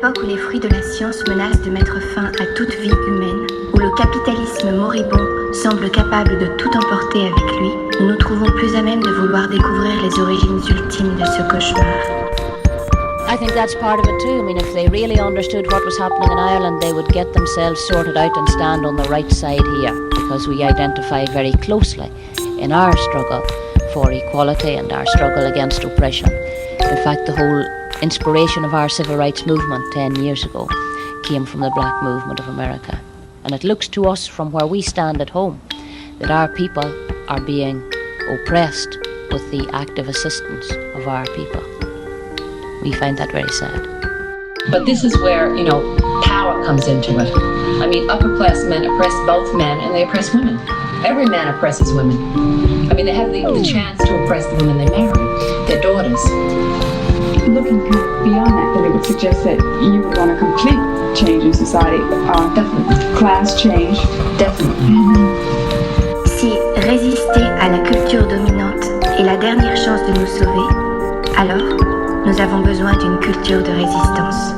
l'époque où les fruits de la science menacent de mettre fin à toute vie humaine, où le capitalisme moribond semble capable de tout emporter avec lui, nous nous trouvons plus à même de vouloir découvrir les origines ultimes de ce cauchemar. I think that's part of it too. I mean, if they really understood what was happening in Ireland, they would get themselves sorted out and stand on the right side here, because we identify very closely in our struggle for equality and our struggle against oppression. In fact, the whole inspiration of our civil rights movement 10 years ago came from the black movement of America. And it looks to us from where we stand at home that our people are being oppressed with the active assistance of our people. We find that very sad. But this is where, power comes into it. I mean, upper class men oppress both men and they oppress women. Every man oppresses women. I mean, they have the chance to oppress the women they marry, their daughters. Looking beyond that, then it would suggest that you would want a complete change in society. Definitely. Class change. Definitely. Si résister à la culture dominante est la dernière chance de nous sauver, alors nous avons besoin d'une culture de résistance.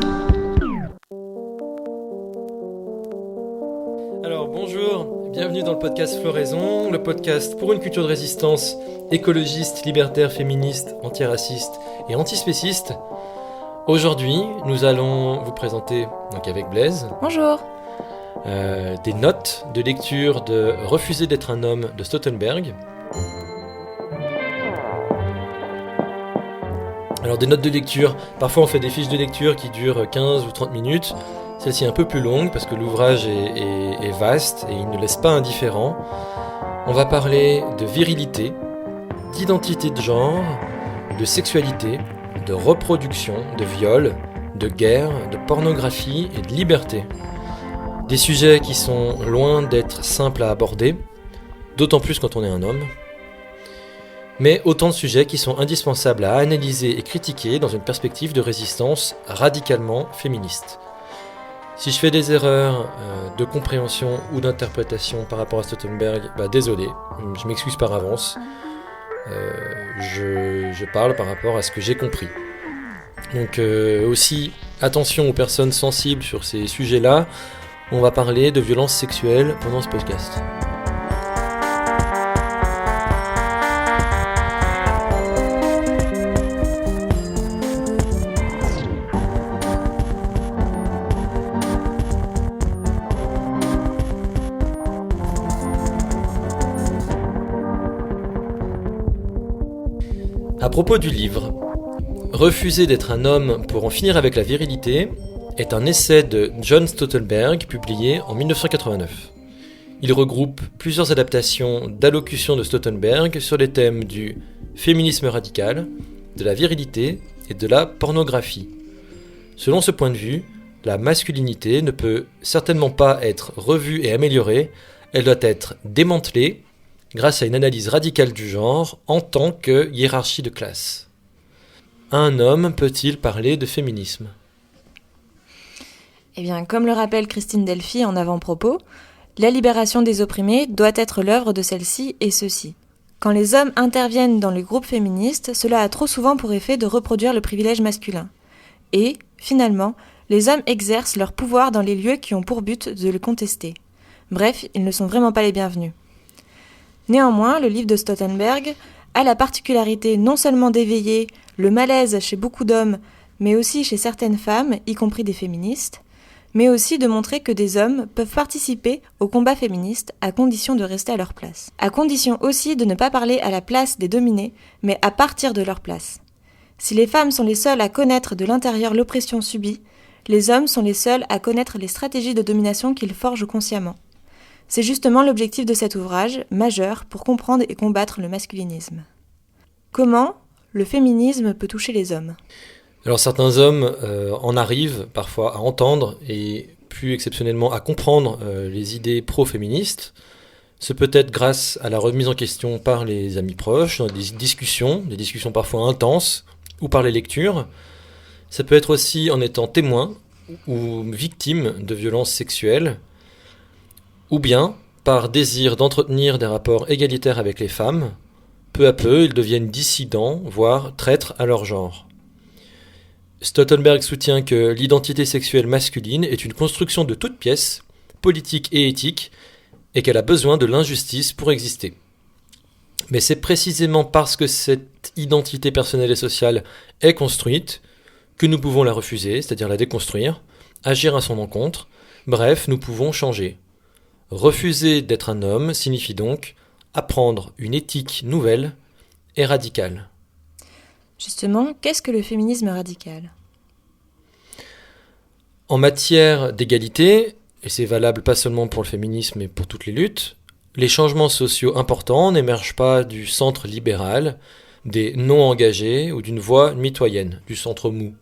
Alors bonjour, bienvenue dans le podcast Floraison, le podcast pour une culture de résistance écologiste, libertaire, féministe, antiraciste et antispéciste. Aujourd'hui, nous allons vous présenter, donc avec Blaise, Bonjour. Des notes de lecture de Refuser d'être un homme de Staudenberg. Alors des notes de lecture, parfois on fait des fiches de lecture qui durent 15 ou 30 minutes. Celle-ci est un peu plus longue parce que l'ouvrage est vaste et il ne laisse pas indifférent. On va parler de virilité, d'identité de genre, de sexualité, de reproduction, de viol, de guerre, de pornographie et de liberté. Des sujets qui sont loin d'être simples à aborder, d'autant plus quand on est un homme. Mais autant de sujets qui sont indispensables à analyser et critiquer dans une perspective de résistance radicalement féministe. Si je fais des erreurs de compréhension ou d'interprétation par rapport à Staudenberg, désolé, je m'excuse par avance. Je parle par rapport à ce que j'ai compris. Donc aussi, attention aux personnes sensibles sur ces sujets-là, on va parler de violences sexuelles pendant ce podcast. À propos du livre, Refuser d'être un homme pour en finir avec la virilité est un essai de John Staudenberg publié en 1989. Il regroupe plusieurs adaptations d'allocutions de Staudenberg sur les thèmes du féminisme radical, de la virilité et de la pornographie. Selon ce point de vue, la masculinité ne peut certainement pas être revue et améliorée, elle doit être démantelée grâce à une analyse radicale du genre en tant que hiérarchie de classe. Un homme peut-il parler de féminisme ? Eh bien, comme le rappelle Christine Delphi en avant-propos, la libération des opprimés doit être l'œuvre de celle-ci et ceux-ci. Quand les hommes interviennent dans les groupes féministes, cela a trop souvent pour effet de reproduire le privilège masculin. Et, finalement, les hommes exercent leur pouvoir dans les lieux qui ont pour but de le contester. Bref, ils ne sont vraiment pas les bienvenus. Néanmoins, le livre de Staudenberg a la particularité non seulement d'éveiller le malaise chez beaucoup d'hommes, mais aussi chez certaines femmes, y compris des féministes, mais aussi de montrer que des hommes peuvent participer au combat féministe à condition de rester à leur place. À condition aussi de ne pas parler à la place des dominés, mais à partir de leur place. Si les femmes sont les seules à connaître de l'intérieur l'oppression subie, les hommes sont les seuls à connaître les stratégies de domination qu'ils forgent consciemment. C'est justement l'objectif de cet ouvrage, majeur, pour comprendre et combattre le masculinisme. Comment le féminisme peut toucher les hommes ? Alors certains hommes en arrivent parfois à entendre et plus exceptionnellement à comprendre les idées pro-féministes. Ce peut être grâce à la remise en question par les amis proches, dans des discussions parfois intenses, ou par les lectures. Ça peut être aussi en étant témoin ou victime de violences sexuelles, ou bien par désir d'entretenir des rapports égalitaires avec les femmes. Peu à peu, ils deviennent dissidents, voire traîtres à leur genre. Stoltenberg soutient que l'identité sexuelle masculine est une construction de toute pièce, politique et éthique, et qu'elle a besoin de l'injustice pour exister. Mais c'est précisément parce que cette identité personnelle et sociale est construite que nous pouvons la refuser, c'est-à-dire la déconstruire, agir à son encontre, bref, nous pouvons changer. Refuser d'être un homme signifie donc apprendre une éthique nouvelle et radicale. Justement, qu'est-ce que le féminisme radical ? En matière d'égalité, et c'est valable pas seulement pour le féminisme mais pour toutes les luttes, les changements sociaux importants n'émergent pas du centre libéral, des non-engagés ou d'une voie mitoyenne, du centre mou.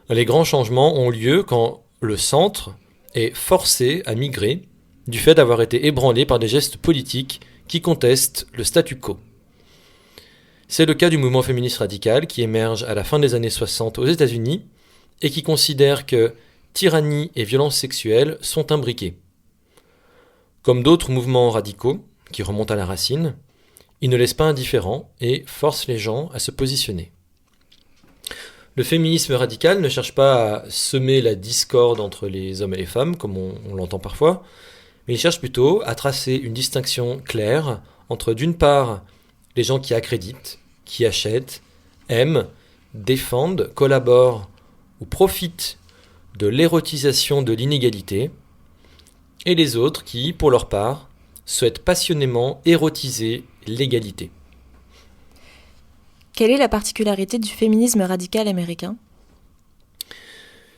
Les grands changements ont lieu quand le centre est forcé à migrer du fait d'avoir été ébranlé par des gestes politiques qui contestent le statu quo. C'est le cas du mouvement féministe radical qui émerge à la fin des années 60 aux États-Unis et qui considère que tyrannie et violence sexuelle sont imbriquées. Comme d'autres mouvements radicaux qui remontent à la racine, ils ne laissent pas indifférents et forcent les gens à se positionner. Le féminisme radical ne cherche pas à semer la discorde entre les hommes et les femmes, comme on l'entend parfois, mais il cherche plutôt à tracer une distinction claire entre, d'une part, les gens qui accréditent, qui achètent, aiment, défendent, collaborent ou profitent de l'érotisation de l'inégalité, et les autres qui, pour leur part, souhaitent passionnément érotiser l'égalité. Quelle est la particularité du féminisme radical américain ?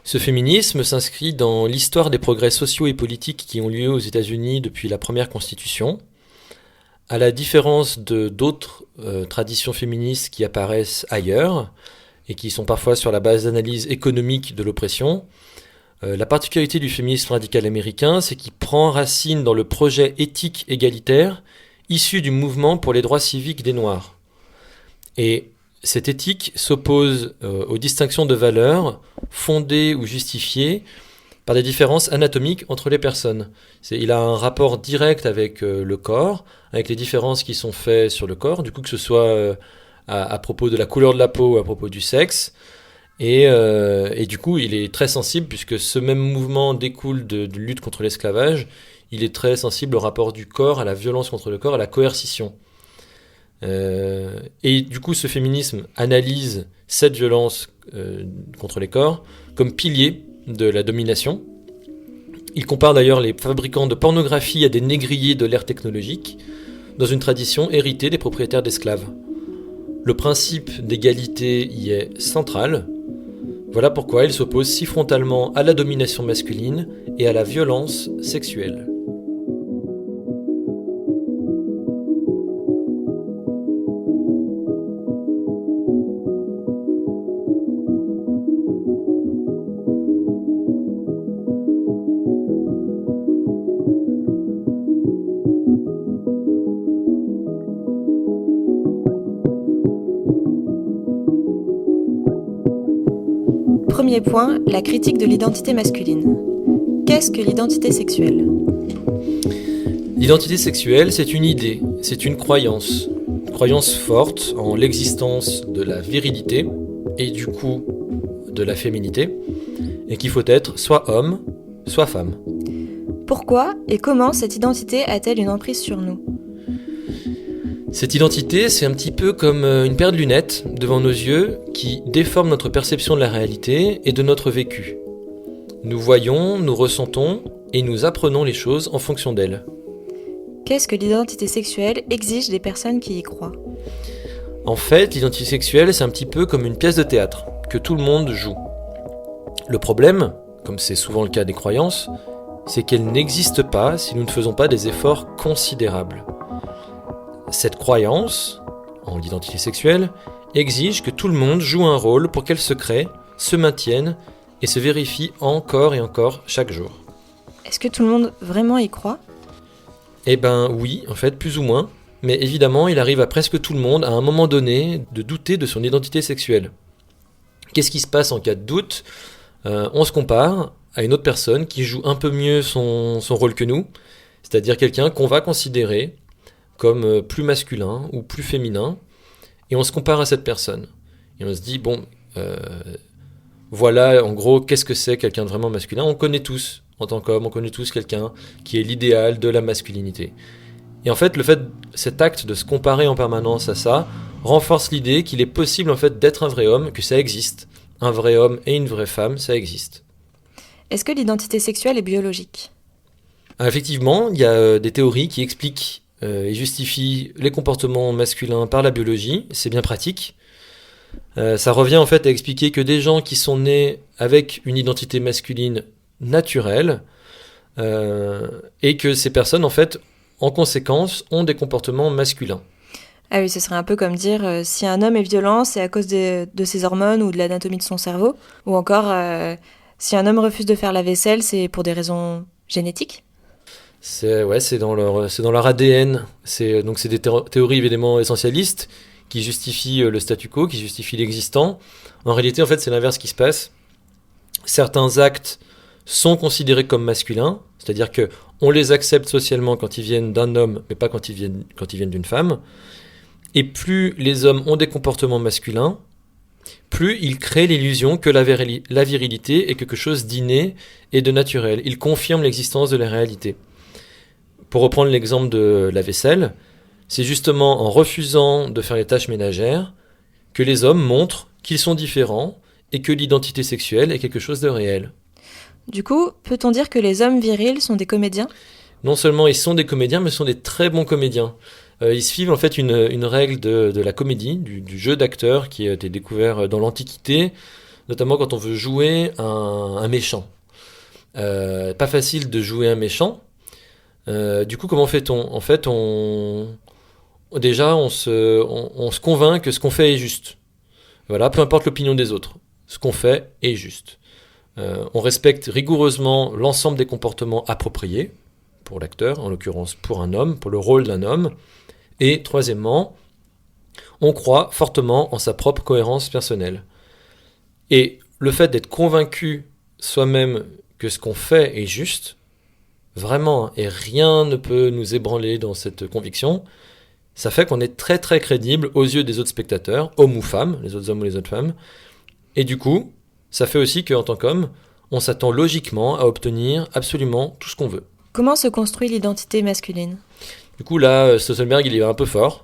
Ce féminisme s'inscrit dans l'histoire des progrès sociaux et politiques qui ont lieu aux États-Unis depuis la première Constitution. À la différence d'autres traditions féministes qui apparaissent ailleurs et qui sont parfois sur la base d'analyse économique de l'oppression, la particularité du féminisme radical américain, c'est qu'il prend racine dans le projet éthique égalitaire issu du mouvement pour les droits civiques des Noirs. Et cette éthique s'oppose aux distinctions de valeurs fondées ou justifiées par des différences anatomiques entre les personnes. Il a un rapport direct avec le corps, avec les différences qui sont faites sur le corps, du coup que ce soit à propos de la couleur de la peau ou à propos du sexe. Et du coup, il est très sensible, puisque ce même mouvement découle de lutte contre l'esclavage, il est très sensible au rapport du corps, à la violence contre le corps, à la coercition. Et du coup, ce féminisme analyse cette violence contre les corps comme pilier de la domination. Il compare d'ailleurs les fabricants de pornographie à des négriers de l'ère technologique, dans une tradition héritée des propriétaires d'esclaves. Le principe d'égalité y est central. Voilà pourquoi il s'oppose si frontalement à la domination masculine et à la violence sexuelle. Premier point, la critique de l'identité masculine. Qu'est-ce que l'identité sexuelle ? L'identité sexuelle, c'est une idée, c'est une croyance forte en l'existence de la virilité et du coup de la féminité, et qu'il faut être soit homme, soit femme. Pourquoi et comment cette identité a-t-elle une emprise sur nous ? Cette identité, c'est un petit peu comme une paire de lunettes devant nos yeux qui déforme notre perception de la réalité et de notre vécu. Nous voyons, nous ressentons et nous apprenons les choses en fonction d'elles. Qu'est-ce que l'identité sexuelle exige des personnes qui y croient ? En fait, l'identité sexuelle, c'est un petit peu comme une pièce de théâtre que tout le monde joue. Le problème, comme c'est souvent le cas des croyances, c'est qu'elle n'existe pas si nous ne faisons pas des efforts considérables. Cette croyance, en l'identité sexuelle, exige que tout le monde joue un rôle pour qu'elle se crée, se maintienne et se vérifie encore et encore chaque jour. Est-ce que tout le monde vraiment y croit ? Eh ben oui, en fait, plus ou moins. Mais évidemment, il arrive à presque tout le monde, à un moment donné, de douter de son identité sexuelle. Qu'est-ce qui se passe en cas de doute ? On se compare à une autre personne qui joue un peu mieux son rôle que nous, c'est-à-dire quelqu'un qu'on va considérer comme plus masculin ou plus féminin, et on se compare à cette personne. Et on se dit, bon, voilà en gros qu'est-ce que c'est quelqu'un de vraiment masculin. On connaît tous, en tant qu'homme, on connaît tous quelqu'un qui est l'idéal de la masculinité. Et en fait, cet acte de se comparer en permanence à ça renforce l'idée qu'il est possible en fait d'être un vrai homme, que ça existe. Un vrai homme et une vraie femme, ça existe. Est-ce que l'identité sexuelle est biologique ? Alors, effectivement, il y a des théories qui expliquent et justifient les comportements masculins par la biologie. C'est bien pratique. Ça revient en fait à expliquer que des gens qui sont nés avec une identité masculine naturelle et que ces personnes en fait, en conséquence, ont des comportements masculins. Ah oui, ce serait un peu comme dire si un homme est violent, c'est à cause de ses hormones ou de l'anatomie de son cerveau. Ou encore, si un homme refuse de faire la vaisselle, c'est pour des raisons génétiques. C'est dans leur ADN. C'est des théories évidemment essentialistes qui justifient le statu quo, qui justifient l'existant. En réalité, en fait, c'est l'inverse qui se passe. Certains actes sont considérés comme masculins, c'est-à-dire que on les accepte socialement quand ils viennent d'un homme, mais pas quand ils viennent d'une femme. Et plus les hommes ont des comportements masculins, plus ils créent l'illusion que la virilité est quelque chose d'inné et de naturel. Ils confirment l'existence de la réalité. Pour reprendre l'exemple de la vaisselle, c'est justement en refusant de faire les tâches ménagères que les hommes montrent qu'ils sont différents et que l'identité sexuelle est quelque chose de réel. Du coup, peut-on dire que les hommes virils sont des comédiens ? Non seulement ils sont des comédiens, mais ils sont des très bons comédiens. Ils suivent en fait une règle de la comédie, du jeu d'acteur qui a été découvert dans l'Antiquité, notamment quand on veut jouer un méchant. Pas facile de jouer un méchant. Du coup, comment fait-on ? En fait, on se convainc que ce qu'on fait est juste. Voilà, peu importe l'opinion des autres. Ce qu'on fait est juste. On respecte rigoureusement l'ensemble des comportements appropriés pour l'acteur, en l'occurrence pour un homme, pour le rôle d'un homme. Et troisièmement, on croit fortement en sa propre cohérence personnelle. Et le fait d'être convaincu soi-même que ce qu'on fait est juste, vraiment, et rien ne peut nous ébranler dans cette conviction, ça fait qu'on est très très crédible aux yeux des autres spectateurs, hommes ou femmes, les autres hommes ou les autres femmes. Et du coup, ça fait aussi qu'en tant qu'homme, on s'attend logiquement à obtenir absolument tout ce qu'on veut. Comment se construit l'identité masculine ? Du coup, là, Stauffenberg, il est un peu fort,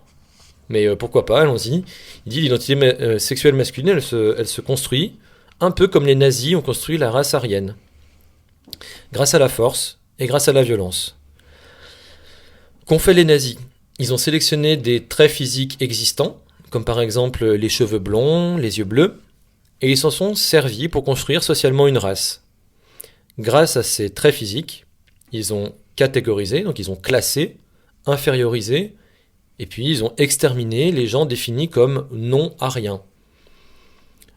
mais pourquoi pas, allons-y. Il dit l'identité sexuelle masculine, elle se construit un peu comme les nazis ont construit la race aryenne, grâce à la force et grâce à la violence. Qu'ont fait les nazis ? Ils ont sélectionné des traits physiques existants, comme par exemple les cheveux blonds, les yeux bleus, et ils s'en sont servis pour construire socialement une race. Grâce à ces traits physiques, ils ont catégorisé, donc ils ont classé, infériorisé, et puis ils ont exterminé les gens définis comme non-aryens.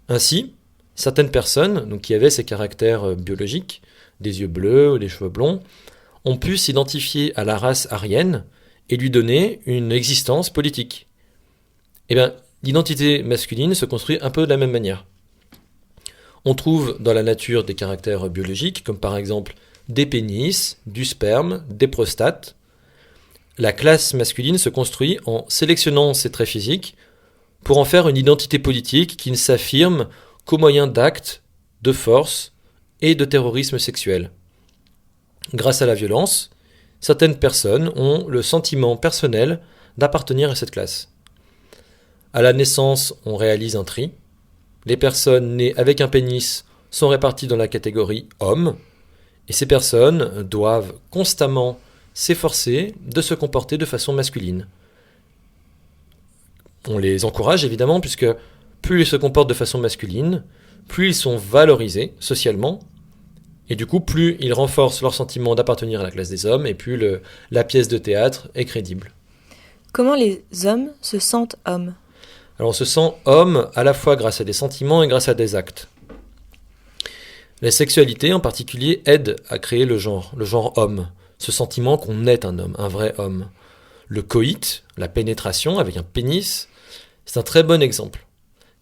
Ainsi, certaines personnes donc, qui avaient ces caractères biologiques, des yeux bleus ou des cheveux blonds, ont pu s'identifier à la race aryenne et lui donner une existence politique. Eh bien, l'identité masculine se construit un peu de la même manière. On trouve dans la nature des caractères biologiques, comme par exemple des pénis, du sperme, des prostates. La classe masculine se construit en sélectionnant ces traits physiques pour en faire une identité politique qui ne s'affirme qu'au moyen d'actes, de force et de terrorisme sexuel. Grâce à la violence, certaines personnes ont le sentiment personnel d'appartenir à cette classe. À la naissance, on réalise un tri. Les personnes nées avec un pénis sont réparties dans la catégorie hommes, et ces personnes doivent constamment s'efforcer de se comporter de façon masculine. On les encourage évidemment, puisque plus ils se comportent de façon masculine, plus ils sont valorisés socialement, et du coup plus ils renforcent leur sentiment d'appartenir à la classe des hommes, et plus la pièce de théâtre est crédible. Comment les hommes se sentent hommes ? Alors on se sent homme à la fois grâce à des sentiments et grâce à des actes. La sexualité en particulier aide à créer le genre homme, ce sentiment qu'on est un homme, un vrai homme. Le coït, la pénétration avec un pénis, c'est un très bon exemple.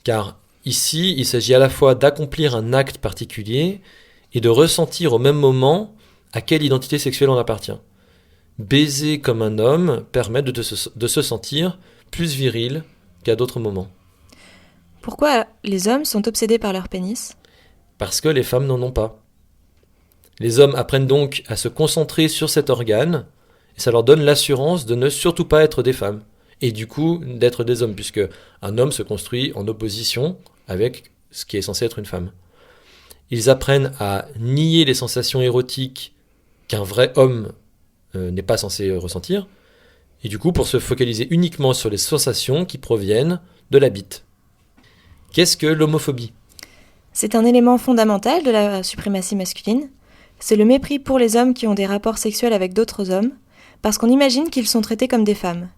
Car ici, il s'agit à la fois d'accomplir un acte particulier et de ressentir au même moment à quelle identité sexuelle on appartient. Baiser comme un homme permet de se sentir plus viril qu'à d'autres moments. Pourquoi les hommes sont obsédés par leur pénis ? parce que les femmes n'en ont pas. Les hommes apprennent donc à se concentrer sur cet organe, et ça leur donne l'assurance de ne surtout pas être des femmes, et du coup d'être des hommes, puisque un homme se construit en opposition avec ce qui est censé être une femme. Ils apprennent à nier les sensations érotiques qu'un vrai homme n'est pas censé ressentir, et du coup pour se focaliser uniquement sur les sensations qui proviennent de la bite. Qu'est-ce que l'homophobie ? C'est un élément fondamental de la suprématie masculine. C'est le mépris pour les hommes qui ont des rapports sexuels avec d'autres hommes, parce qu'on imagine qu'ils sont traités comme des femmes.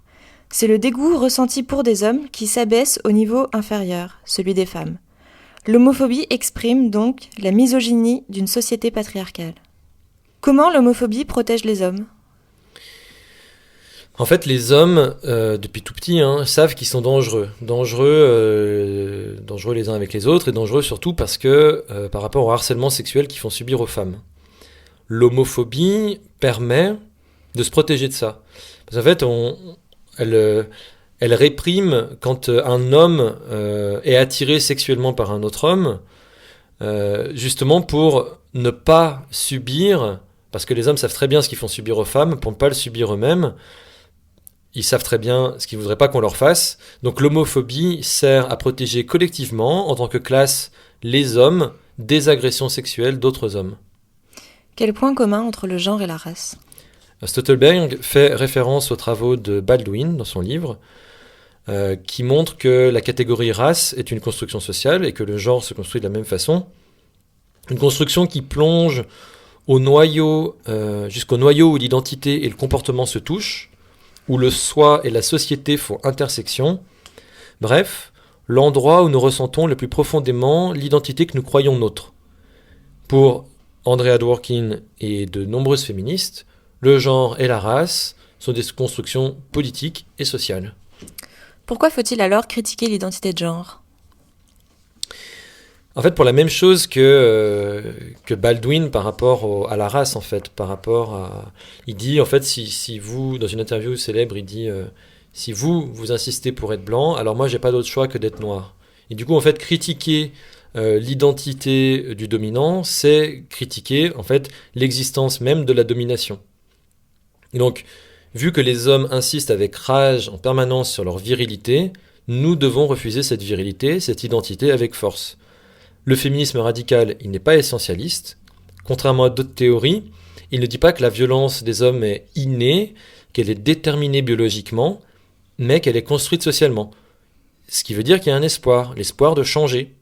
C'est le dégoût ressenti pour des hommes qui s'abaissent au niveau inférieur, celui des femmes. L'homophobie exprime donc la misogynie d'une société patriarcale. Comment l'homophobie protège les hommes ? En fait, les hommes, depuis tout petit, savent qu'ils sont dangereux. Dangereux les uns avec les autres, et dangereux surtout parce que, par rapport au harcèlement sexuel qu'ils font subir aux femmes. L'homophobie permet de se protéger de ça. Parce qu'en fait, elle réprime quand un homme est attiré sexuellement par un autre homme, justement pour ne pas subir, parce que les hommes savent très bien ce qu'ils font subir aux femmes, pour ne pas le subir eux-mêmes. Ils savent très bien ce qu'ils ne voudraient pas qu'on leur fasse. Donc l'homophobie sert à protéger collectivement, en tant que classe, les hommes des agressions sexuelles d'autres hommes. Quel point commun entre le genre et la race ? Stoltenberg fait référence aux travaux de Baldwin dans son livre, qui montre que la catégorie race est une construction sociale et que le genre se construit de la même façon. Une construction qui plonge au noyau, jusqu'au noyau où l'identité et le comportement se touchent, où le soi et la société font intersection. Bref, l'endroit où nous ressentons le plus profondément l'identité que nous croyons nôtre. Pour Andrea Dworkin et de nombreuses féministes, le genre et la race sont des constructions politiques et sociales. Pourquoi faut-il alors critiquer l'identité de genre ? En fait, pour la même chose que Baldwin par rapport à la race, en fait, il dit, en fait, si vous, dans une interview célèbre, il dit si vous insistez pour être blanc, alors moi, j'ai pas d'autre choix que d'être noir. Et du coup, en fait, critiquer l'identité du dominant, c'est critiquer, en fait, l'existence même de la domination. Et donc, vu que les hommes insistent avec rage en permanence sur leur virilité, nous devons refuser cette virilité, cette identité avec force. Le féminisme radical, il n'est pas essentialiste. Contrairement à d'autres théories, il ne dit pas que la violence des hommes est innée, qu'elle est déterminée biologiquement, mais qu'elle est construite socialement. Ce qui veut dire qu'il y a un espoir, l'espoir de changer.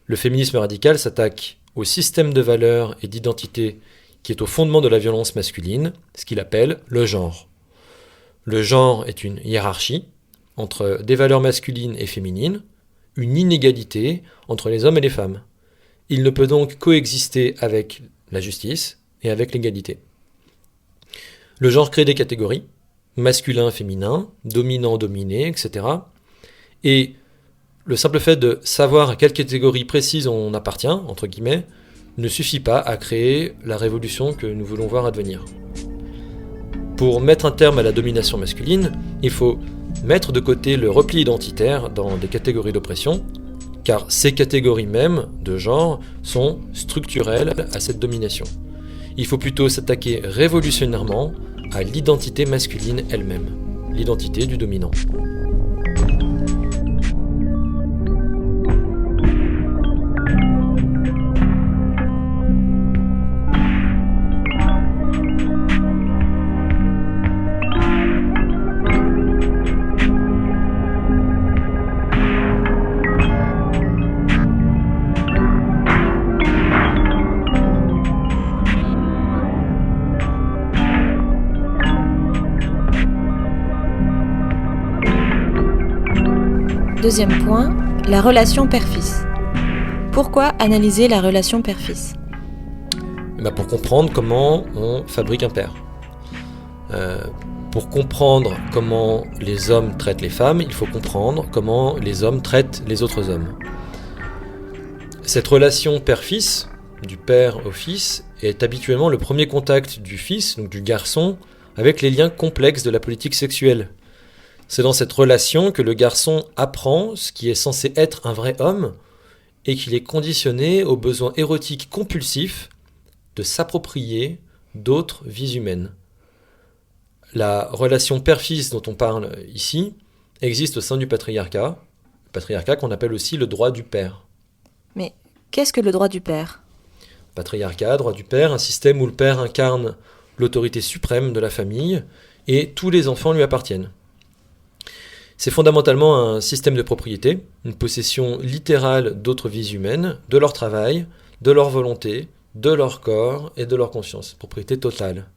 Le féminisme radical s'attaque au système de valeurs et d'identité qui est au fondement de la violence masculine, ce qu'il appelle le genre. Le genre est une hiérarchie entre des valeurs masculines et féminines, une inégalité entre les hommes et les femmes. Il ne peut donc coexister avec la justice et avec l'égalité. Le genre crée des catégories, masculin, féminin, dominant, dominé, etc. Et le simple fait de savoir à quelle catégorie précise on appartient, entre guillemets, ne suffit pas à créer la révolution que nous voulons voir advenir. Pour mettre un terme à la domination masculine, il faut mettre de côté le repli identitaire dans des catégories d'oppression, car ces catégories mêmes de genre sont structurelles à cette domination. Il faut plutôt s'attaquer révolutionnairement à l'identité masculine elle-même, l'identité du dominant. Deuxième point, la relation père-fils. Pourquoi analyser la relation père-fils ? Pour comprendre comment on fabrique un père. Pour comprendre comment les hommes traitent les femmes, il faut comprendre comment les hommes traitent les autres hommes. Cette relation père-fils, du père au fils, est habituellement le premier contact du fils, donc du garçon, avec les liens complexes de la politique sexuelle. C'est dans cette relation que le garçon apprend ce qui est censé être un vrai homme et qu'il est conditionné au besoin érotique compulsif de s'approprier d'autres vies humaines. La relation père-fils dont on parle ici existe au sein du patriarcat qu'on appelle aussi le droit du père. Mais qu'est-ce que le droit du père ? Patriarcat, droit du père, un système où le père incarne l'autorité suprême de la famille et tous les enfants lui appartiennent. C'est fondamentalement un système de propriété, une possession littérale d'autres vies humaines, de leur travail, de leur volonté, de leur corps et de leur conscience, propriété totale.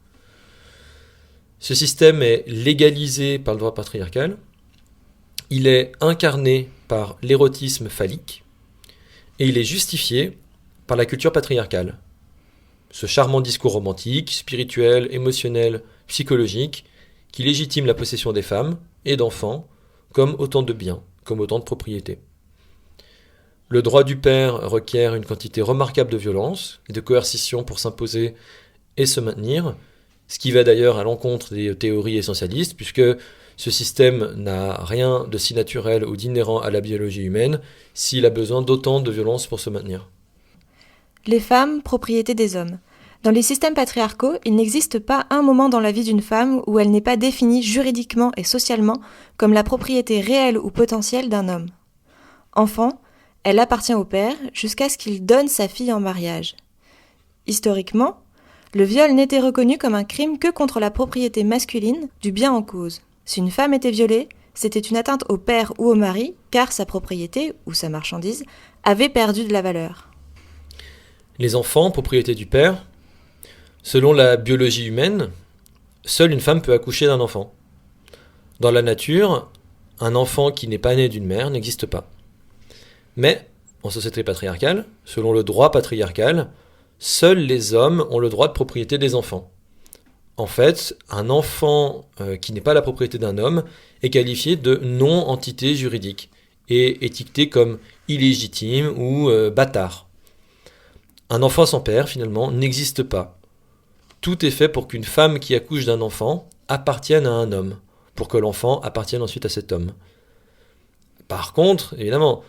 Ce système est légalisé par le droit patriarcal, il est incarné par l'érotisme phallique et il est justifié par la culture patriarcale. Ce charmant discours romantique, spirituel, émotionnel, psychologique, qui légitime la possession des femmes et d'enfants comme autant de biens, comme autant de propriétés. Le droit du père requiert une quantité remarquable de violence et de coercition pour s'imposer et se maintenir, ce qui va d'ailleurs à l'encontre des théories essentialistes, puisque ce système n'a rien de si naturel ou d'inhérent à la biologie humaine s'il a besoin d'autant de violence pour se maintenir. Les femmes, propriété des hommes. Dans les systèmes patriarcaux, il n'existe pas un moment dans la vie d'une femme où elle n'est pas définie juridiquement et socialement comme la propriété réelle ou potentielle d'un homme. Enfant, elle appartient au père jusqu'à ce qu'il donne sa fille en mariage. Historiquement, le viol n'était reconnu comme un crime que contre la propriété masculine du bien en cause. Si une femme était violée, c'était une atteinte au père ou au mari, car sa propriété, ou sa marchandise, avait perdu de la valeur. Les enfants, propriété du père. Selon la biologie humaine, seule une femme peut accoucher d'un enfant. Dans la nature, un enfant qui n'est pas né d'une mère n'existe pas. Mais, en société patriarcale, selon le droit patriarcal, seuls les hommes ont le droit de propriété des enfants. En fait, un enfant qui n'est pas la propriété d'un homme est qualifié de non-entité juridique et étiqueté comme illégitime ou bâtard. Un enfant sans père, finalement, n'existe pas. Tout est fait pour qu'une femme qui accouche d'un enfant appartienne à un homme, pour que l'enfant appartienne ensuite à cet homme. Par contre, évidemment,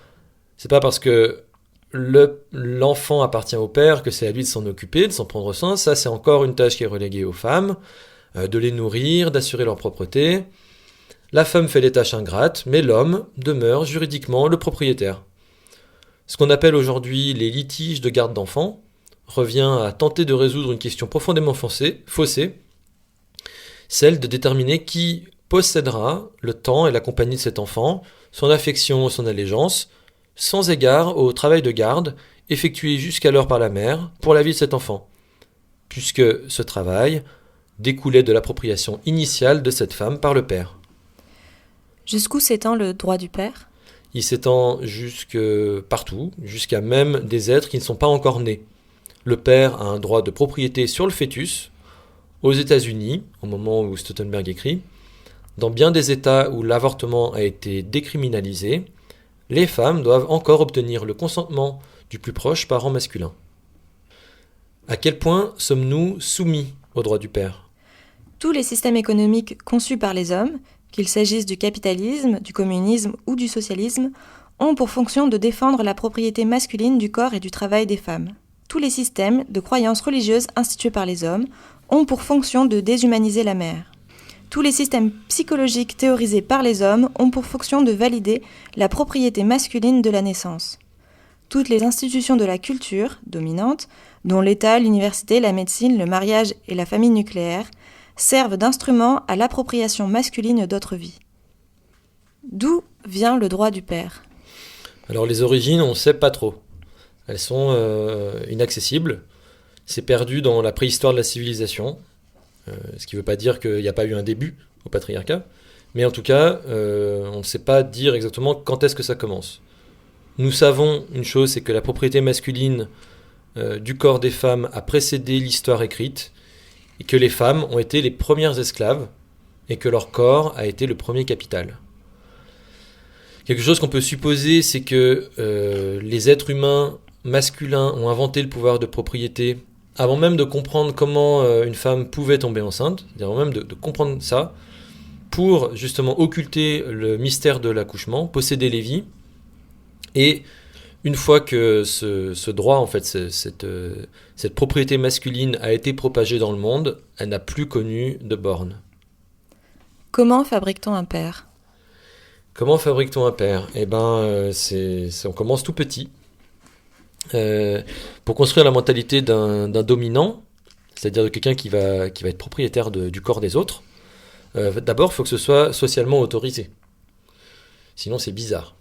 c'est pas parce que l'enfant appartient au père que c'est à lui de s'en occuper, de s'en prendre soin. Ça, c'est encore une tâche qui est reléguée aux femmes, de les nourrir, d'assurer leur propreté. La femme fait les tâches ingrates, mais l'homme demeure juridiquement le propriétaire. Ce qu'on appelle aujourd'hui les litiges de garde d'enfants revient à tenter de résoudre une question profondément faussée, celle de déterminer qui possédera le temps et la compagnie de cet enfant, son affection, son allégeance, sans égard au travail de garde effectué jusqu'alors par la mère pour la vie de cet enfant, puisque ce travail découlait de l'appropriation initiale de cette femme par le père. Jusqu'où s'étend le droit du père ? Il s'étend jusque partout, jusqu'à même des êtres qui ne sont pas encore nés. Le père a un droit de propriété sur le fœtus. Aux États-Unis, au moment où Staudenberg écrit, dans bien des États où l'avortement a été décriminalisé, les femmes doivent encore obtenir le consentement du plus proche parent masculin. À quel point sommes-nous soumis au droit du père ? Tous les systèmes économiques conçus par les hommes, qu'il s'agisse du capitalisme, du communisme ou du socialisme, ont pour fonction de défendre la propriété masculine du corps et du travail des femmes. Tous les systèmes de croyances religieuses institués par les hommes ont pour fonction de déshumaniser la mère. Tous les systèmes psychologiques théorisés par les hommes ont pour fonction de valider la propriété masculine de la naissance. Toutes les institutions de la culture, dominantes, dont l'État, l'université, la médecine, le mariage et la famille nucléaire, servent d'instruments à l'appropriation masculine d'autres vies. D'où vient le droit du père ? Alors les origines, on ne sait pas trop. Elles sont inaccessibles. C'est perdu dans la préhistoire de la civilisation. Ce qui ne veut pas dire qu'il n'y a pas eu un début au patriarcat, mais en tout cas, on ne sait pas dire exactement quand est-ce que ça commence. Nous savons une chose, c'est que la propriété masculine du corps des femmes a précédé l'histoire écrite, et que les femmes ont été les premières esclaves, et que leur corps a été le premier capital. Quelque chose qu'on peut supposer, c'est que les êtres humains masculins ont inventé le pouvoir de propriété avant même de comprendre comment une femme pouvait tomber enceinte, c'est-à-dire avant même de comprendre ça, pour justement occulter le mystère de l'accouchement, posséder les vies, et Une fois que ce droit, en fait, cette propriété masculine a été propagée dans le monde, elle n'a plus connu de bornes. Comment fabrique-t-on un père ? Comment fabrique-t-on un père ? On commence tout petit. Pour construire la mentalité d'un dominant, c'est-à-dire de quelqu'un qui va être propriétaire du corps des autres, d'abord, il faut que ce soit socialement autorisé. Sinon, c'est bizarre.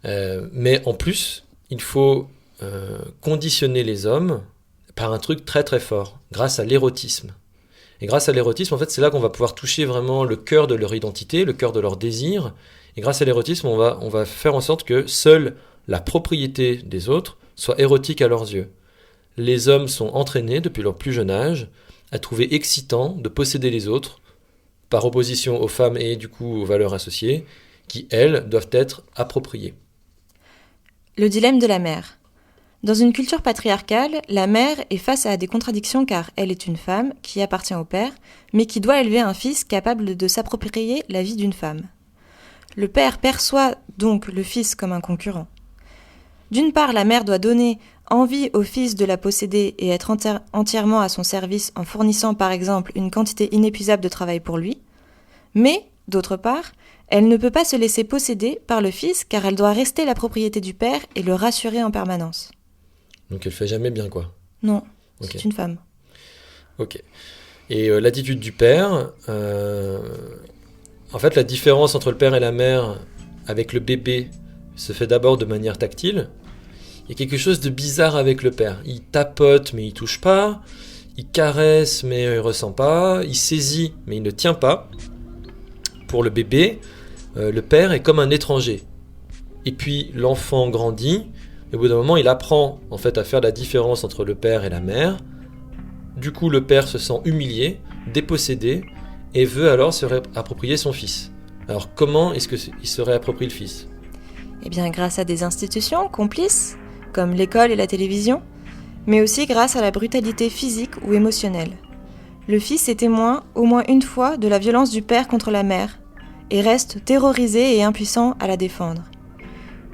Mais en plus, il faut conditionner les hommes par un truc très très fort, grâce à l'érotisme. Et grâce à l'érotisme, en fait, c'est là qu'on va pouvoir toucher vraiment le cœur de leur identité, le cœur de leur désir. Et grâce à l'érotisme, on va faire en sorte que seule la propriété des autres soit érotique à leurs yeux. Les hommes sont entraînés depuis leur plus jeune âge à trouver excitant de posséder les autres, par opposition aux femmes et du coup aux valeurs associées, qui, elles, doivent être appropriées. Le dilemme de la mère. Dans une culture patriarcale, la mère est face à des contradictions car elle est une femme qui appartient au père, mais qui doit élever un fils capable de s'approprier la vie d'une femme. Le père perçoit donc le fils comme un concurrent. D'une part, la mère doit donner envie au fils de la posséder et être entièrement à son service en fournissant par exemple une quantité inépuisable de travail pour lui, mais, d'autre part, elle ne peut pas se laisser posséder par le fils car elle doit rester la propriété du père et le rassurer en permanence. Donc elle fait jamais bien, quoi. Non, Okay. c'est une femme. Ok. Et l'attitude du père, en fait, la différence entre le père et la mère avec le bébé se fait d'abord de manière tactile. Il y a quelque chose de bizarre avec le père. Il tapote, mais il touche pas. Il caresse, mais il ressent pas. Il saisit, mais il ne tient pas. Pour le bébé, le père est comme un étranger. Et puis l'enfant grandit. Et au bout d'un moment, il apprend en fait à faire la différence entre le père et la mère. Du coup, le père se sent humilié, dépossédé, et veut alors se réapproprier son fils. Alors comment est-ce qu'il se réapproprie le fils ? Eh bien, grâce à des institutions complices, comme l'école et la télévision, mais aussi grâce à la brutalité physique ou émotionnelle. Le fils est témoin au moins une fois de la violence du père contre la mère, et reste terrorisé et impuissant à la défendre.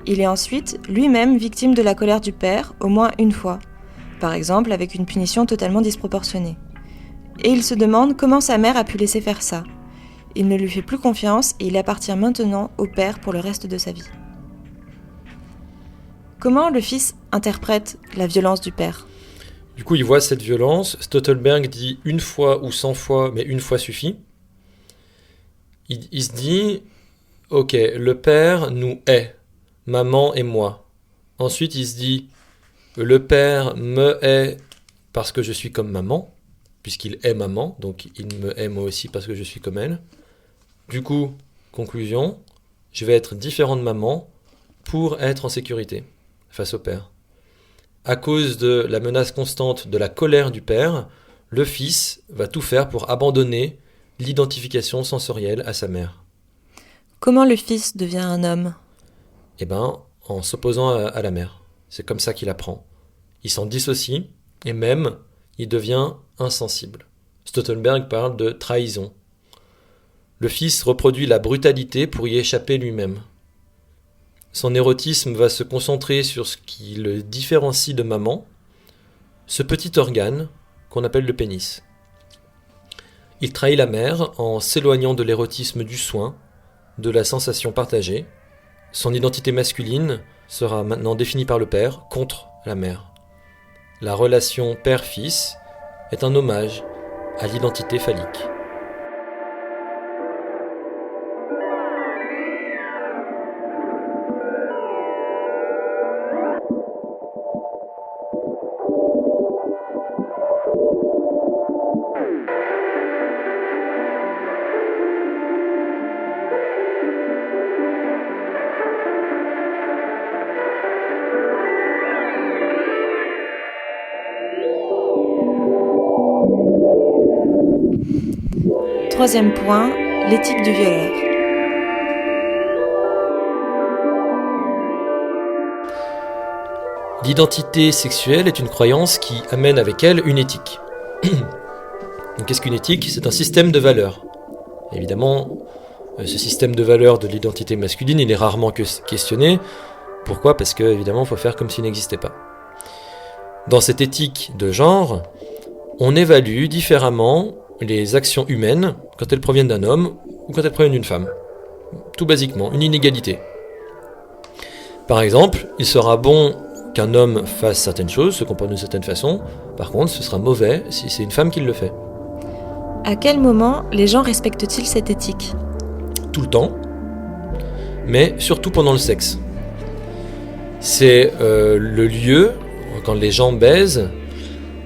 Il est ensuite lui-même victime de la colère du père au moins une fois, par exemple avec une punition totalement disproportionnée. Et il se demande comment sa mère a pu laisser faire ça. Il ne lui fait plus confiance et il appartient maintenant au père pour le reste de sa vie. Comment le fils interprète la violence du père ? Du coup, il voit cette violence. Stoltenberg dit une fois ou 100 fois, mais une fois suffit. Il se dit, ok, le père nous hait, maman et moi. Ensuite, il se dit, le père me hait parce que je suis comme maman, puisqu'il hait maman, donc il me hait moi aussi parce que je suis comme elle. Du coup, conclusion, je vais être différent de maman pour être en sécurité face au père. À cause de la menace constante de la colère du père, le fils va tout faire pour abandonner l'identification sensorielle à sa mère. Comment le fils devient un homme ? Eh ben, en s'opposant à la mère. C'est comme ça qu'il apprend. Il s'en dissocie et même, il devient insensible. Stoltenberg parle de trahison. Le fils reproduit la brutalité pour y échapper lui-même. Son érotisme va se concentrer sur ce qui le différencie de maman, ce petit organe qu'on appelle le pénis. Il trahit la mère en s'éloignant de l'érotisme du soin, de la sensation partagée. Son identité masculine sera maintenant définie par le père contre la mère. La relation père-fils est un hommage à l'identité phallique. Troisième point, l'éthique du violeur. L'identité sexuelle est une croyance qui amène avec elle une éthique. Donc, qu'est-ce qu'une éthique ? C'est un système de valeurs. Évidemment, ce système de valeurs de l'identité masculine, il est rarement questionné. Pourquoi ? Parce que, évidemment, il faut faire comme s'il n'existait pas. Dans cette éthique de genre, on évalue différemment les actions humaines quand elles proviennent d'un homme ou quand elles proviennent d'une femme. Tout basiquement, une inégalité. Par exemple, il sera bon qu'un homme fasse certaines choses, se comporte d'une certaine façon. Par contre, ce sera mauvais si c'est une femme qui le fait. À quel moment les gens respectent-ils cette éthique ? Tout le temps, mais surtout pendant le sexe. C'est le lieu, quand les gens baisent,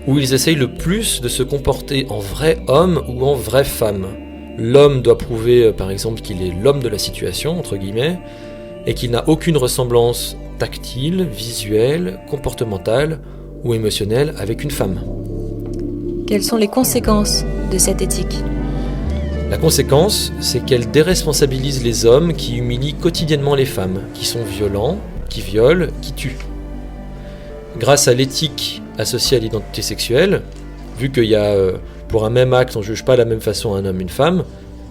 où ils essayent le plus de se comporter en vrai homme ou en vraie femme. L'homme doit prouver, par exemple, qu'il est l'homme de la situation, entre guillemets, et qu'il n'a aucune ressemblance tactile, visuelle, comportementale ou émotionnelle avec une femme. Quelles sont les conséquences de cette éthique ? La conséquence, c'est qu'elle déresponsabilise les hommes qui humilient quotidiennement les femmes, qui sont violents, qui violent, qui tuent. Grâce à l'éthique associée à l'identité sexuelle, vu qu'il y a, pour un même acte, on ne juge pas de la même façon un homme et une femme,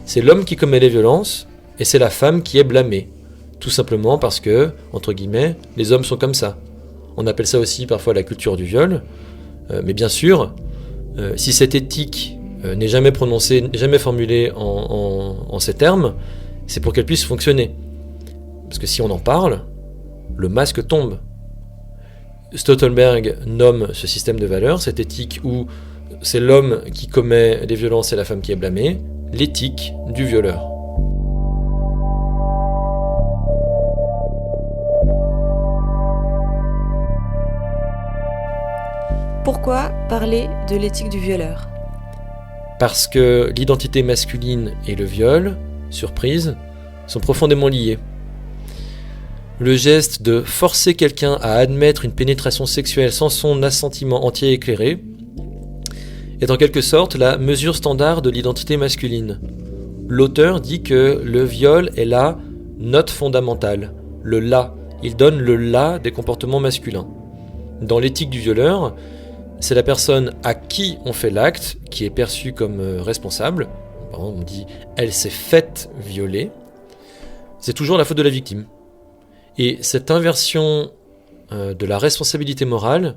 c'est l'homme qui commet les violences et c'est la femme qui est blâmée. Tout simplement parce que, entre guillemets, les hommes sont comme ça. On appelle ça aussi parfois la culture du viol, mais bien sûr, si cette éthique n'est jamais prononcée, jamais formulée en ces termes, c'est pour qu'elle puisse fonctionner. Parce que si on en parle, le masque tombe. Stoltenberg nomme ce système de valeurs, cette éthique où c'est l'homme qui commet les violences et la femme qui est blâmée, l'éthique du violeur. Pourquoi parler de l'éthique du violeur ? Parce que l'identité masculine et le viol, surprise, sont profondément liés. Le geste de forcer quelqu'un à admettre une pénétration sexuelle sans son assentiment entier et éclairé est en quelque sorte la mesure standard de l'identité masculine. L'auteur dit que le viol est la note fondamentale, le là. Il donne le là des comportements masculins. Dans l'éthique du violeur, c'est la personne à qui on fait l'acte qui est perçue comme responsable. Par exemple, on dit « elle s'est faite violer ». C'est toujours la faute de la victime. Et cette inversion de la responsabilité morale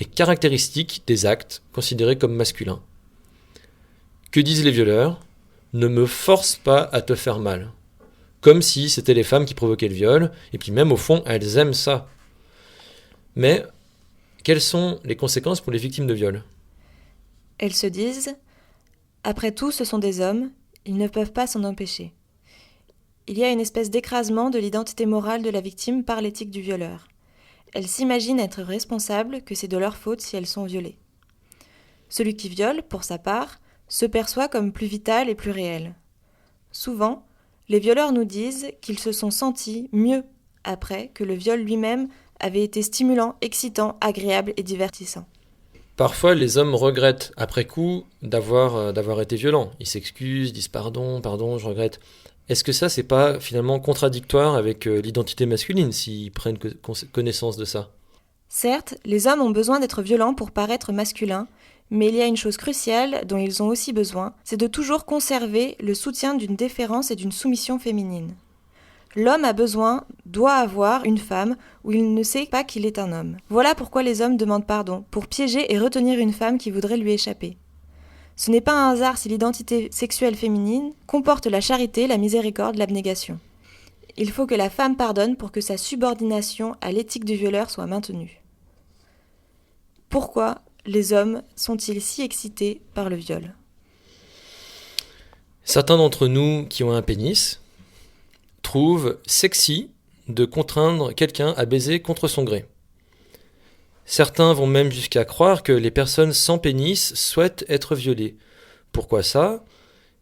est caractéristique des actes considérés comme masculins. Que disent les violeurs ? Ne me force pas à te faire mal. Comme si c'était les femmes qui provoquaient le viol, et puis même au fond, elles aiment ça. Mais quelles sont les conséquences pour les victimes de viol ? Elles se disent « Après tout, ce sont des hommes, ils ne peuvent pas s'en empêcher ». Il y a une espèce d'écrasement de l'identité morale de la victime par l'éthique du violeur. Elles s'imaginent être responsables, que c'est de leur faute si elles sont violées. Celui qui viole, pour sa part, se perçoit comme plus vital et plus réel. Souvent, les violeurs nous disent qu'ils se sont sentis mieux après que le viol lui-même avait été stimulant, excitant, agréable et divertissant. Parfois, les hommes regrettent après coup d'avoir été violents. Ils s'excusent, disent pardon, je regrette. Est-ce que ça, c'est pas finalement contradictoire avec l'identité masculine s'ils prennent connaissance de ça ? Certes, les hommes ont besoin d'être violents pour paraître masculins, mais il y a une chose cruciale dont ils ont aussi besoin, c'est de toujours conserver le soutien d'une déférence et d'une soumission féminine. L'homme doit avoir une femme où il ne sait pas qu'il est un homme. Voilà pourquoi les hommes demandent pardon, pour piéger et retenir une femme qui voudrait lui échapper. Ce n'est pas un hasard si l'identité sexuelle féminine comporte la charité, la miséricorde, l'abnégation. Il faut que la femme pardonne pour que sa subordination à l'éthique du violeur soit maintenue. Pourquoi les hommes sont-ils si excités par le viol ? Certains d'entre nous qui ont un pénis trouvent sexy de contraindre quelqu'un à baiser contre son gré. Certains vont même jusqu'à croire que les personnes sans pénis souhaitent être violées. Pourquoi ça ?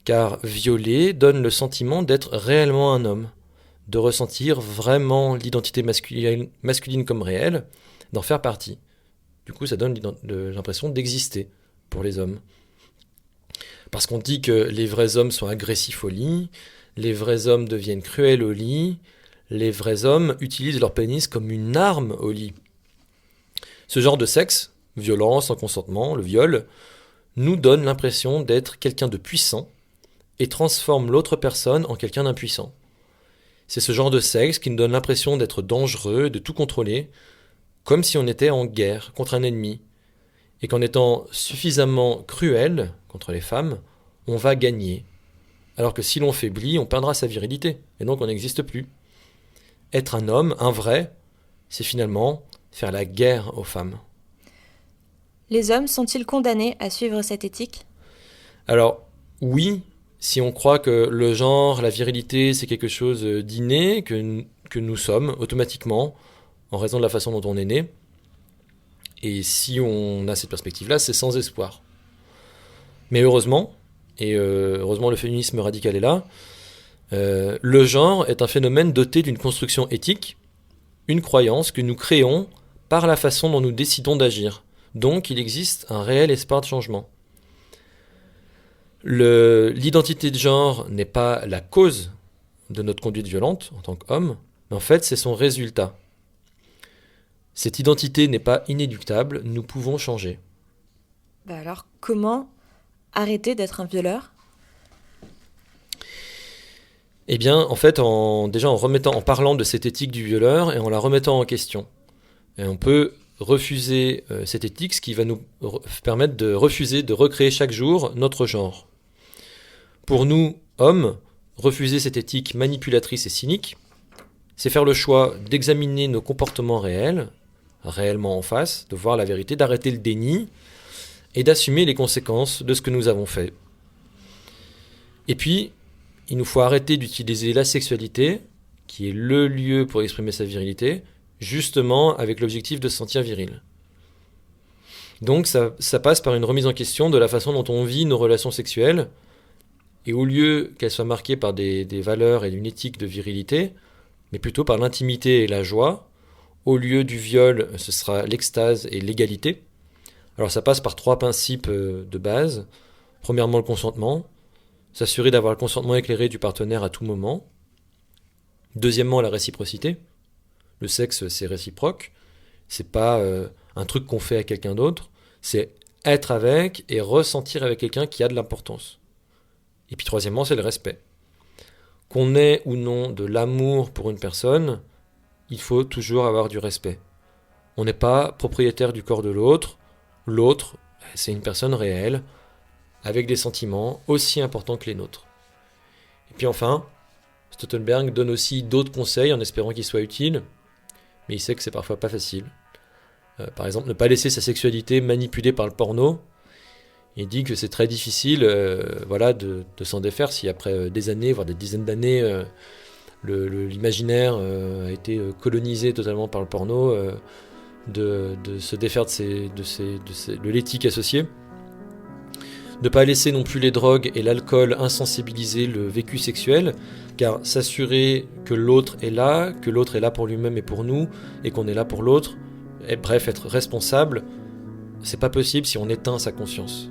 Car violer donne le sentiment d'être réellement un homme, de ressentir vraiment l'identité masculine comme réelle, d'en faire partie. Du coup, ça donne l'impression d'exister pour les hommes. Parce qu'on dit que les vrais hommes sont agressifs au lit, les vrais hommes deviennent cruels au lit, les vrais hommes utilisent leur pénis comme une arme au lit. Ce genre de sexe, violent, sans consentement, le viol, nous donne l'impression d'être quelqu'un de puissant et transforme l'autre personne en quelqu'un d'impuissant. C'est ce genre de sexe qui nous donne l'impression d'être dangereux, de tout contrôler, comme si on était en guerre contre un ennemi, et qu'en étant suffisamment cruel contre les femmes, on va gagner. Alors que si l'on faiblit, on perdra sa virilité, et donc on n'existe plus. Être un homme, un vrai, c'est finalement faire la guerre aux femmes. Les hommes sont-ils condamnés à suivre cette éthique ? Alors, oui, si on croit que le genre, la virilité, c'est quelque chose d'inné, que nous sommes automatiquement, en raison de la façon dont on est né. Et si on a cette perspective-là, c'est sans espoir. Mais heureusement, heureusement le féminisme radical est là, le genre est un phénomène doté d'une construction éthique, une croyance que nous créons par la façon dont nous décidons d'agir. Donc il existe un réel espoir de changement. L'identité de genre n'est pas la cause de notre conduite violente en tant qu'homme, mais en fait c'est son résultat. Cette identité n'est pas inéluctable, nous pouvons changer. Alors comment arrêter d'être un violeur ? Eh bien, en fait, en parlant de cette éthique du violeur et en la remettant en question. Et on peut refuser cette éthique, ce qui va nous permettre de refuser de recréer chaque jour notre genre. Pour nous, hommes, refuser cette éthique manipulatrice et cynique, c'est faire le choix d'examiner nos comportements réellement en face, de voir la vérité, d'arrêter le déni et d'assumer les conséquences de ce que nous avons fait. Et puis, il nous faut arrêter d'utiliser la sexualité, qui est le lieu pour exprimer sa virilité, justement avec l'objectif de se sentir viril. Donc ça passe par une remise en question de la façon dont on vit nos relations sexuelles, et au lieu qu'elles soient marquées par des valeurs et une éthique de virilité, mais plutôt par l'intimité et la joie, au lieu du viol, ce sera l'extase et l'égalité. Alors ça passe par 3 principes de base. Premièrement, le consentement. S'assurer d'avoir le consentement éclairé du partenaire à tout moment. Deuxièmement, la réciprocité. Le sexe, c'est réciproque. C'est pas un truc qu'on fait à quelqu'un d'autre. C'est être avec et ressentir avec quelqu'un qui a de l'importance. Et puis troisièmement, c'est le respect. Qu'on ait ou non de l'amour pour une personne, il faut toujours avoir du respect. On n'est pas propriétaire du corps de l'autre. L'autre, c'est une personne réelle, avec des sentiments aussi importants que les nôtres. Et puis enfin, Stoltenberg donne aussi d'autres conseils en espérant qu'ils soient utiles, mais il sait que c'est parfois pas facile. Par exemple, ne pas laisser sa sexualité manipulée par le porno. Il dit que c'est très difficile de s'en défaire si après des années, voire des dizaines d'années, l'imaginaire a été colonisé totalement par le porno, de se défaire de l'éthique associée. Ne pas laisser non plus les drogues et l'alcool insensibiliser le vécu sexuel, car s'assurer que l'autre est là pour lui-même et pour nous, et qu'on est là pour l'autre, et bref, être responsable, c'est pas possible si on éteint sa conscience.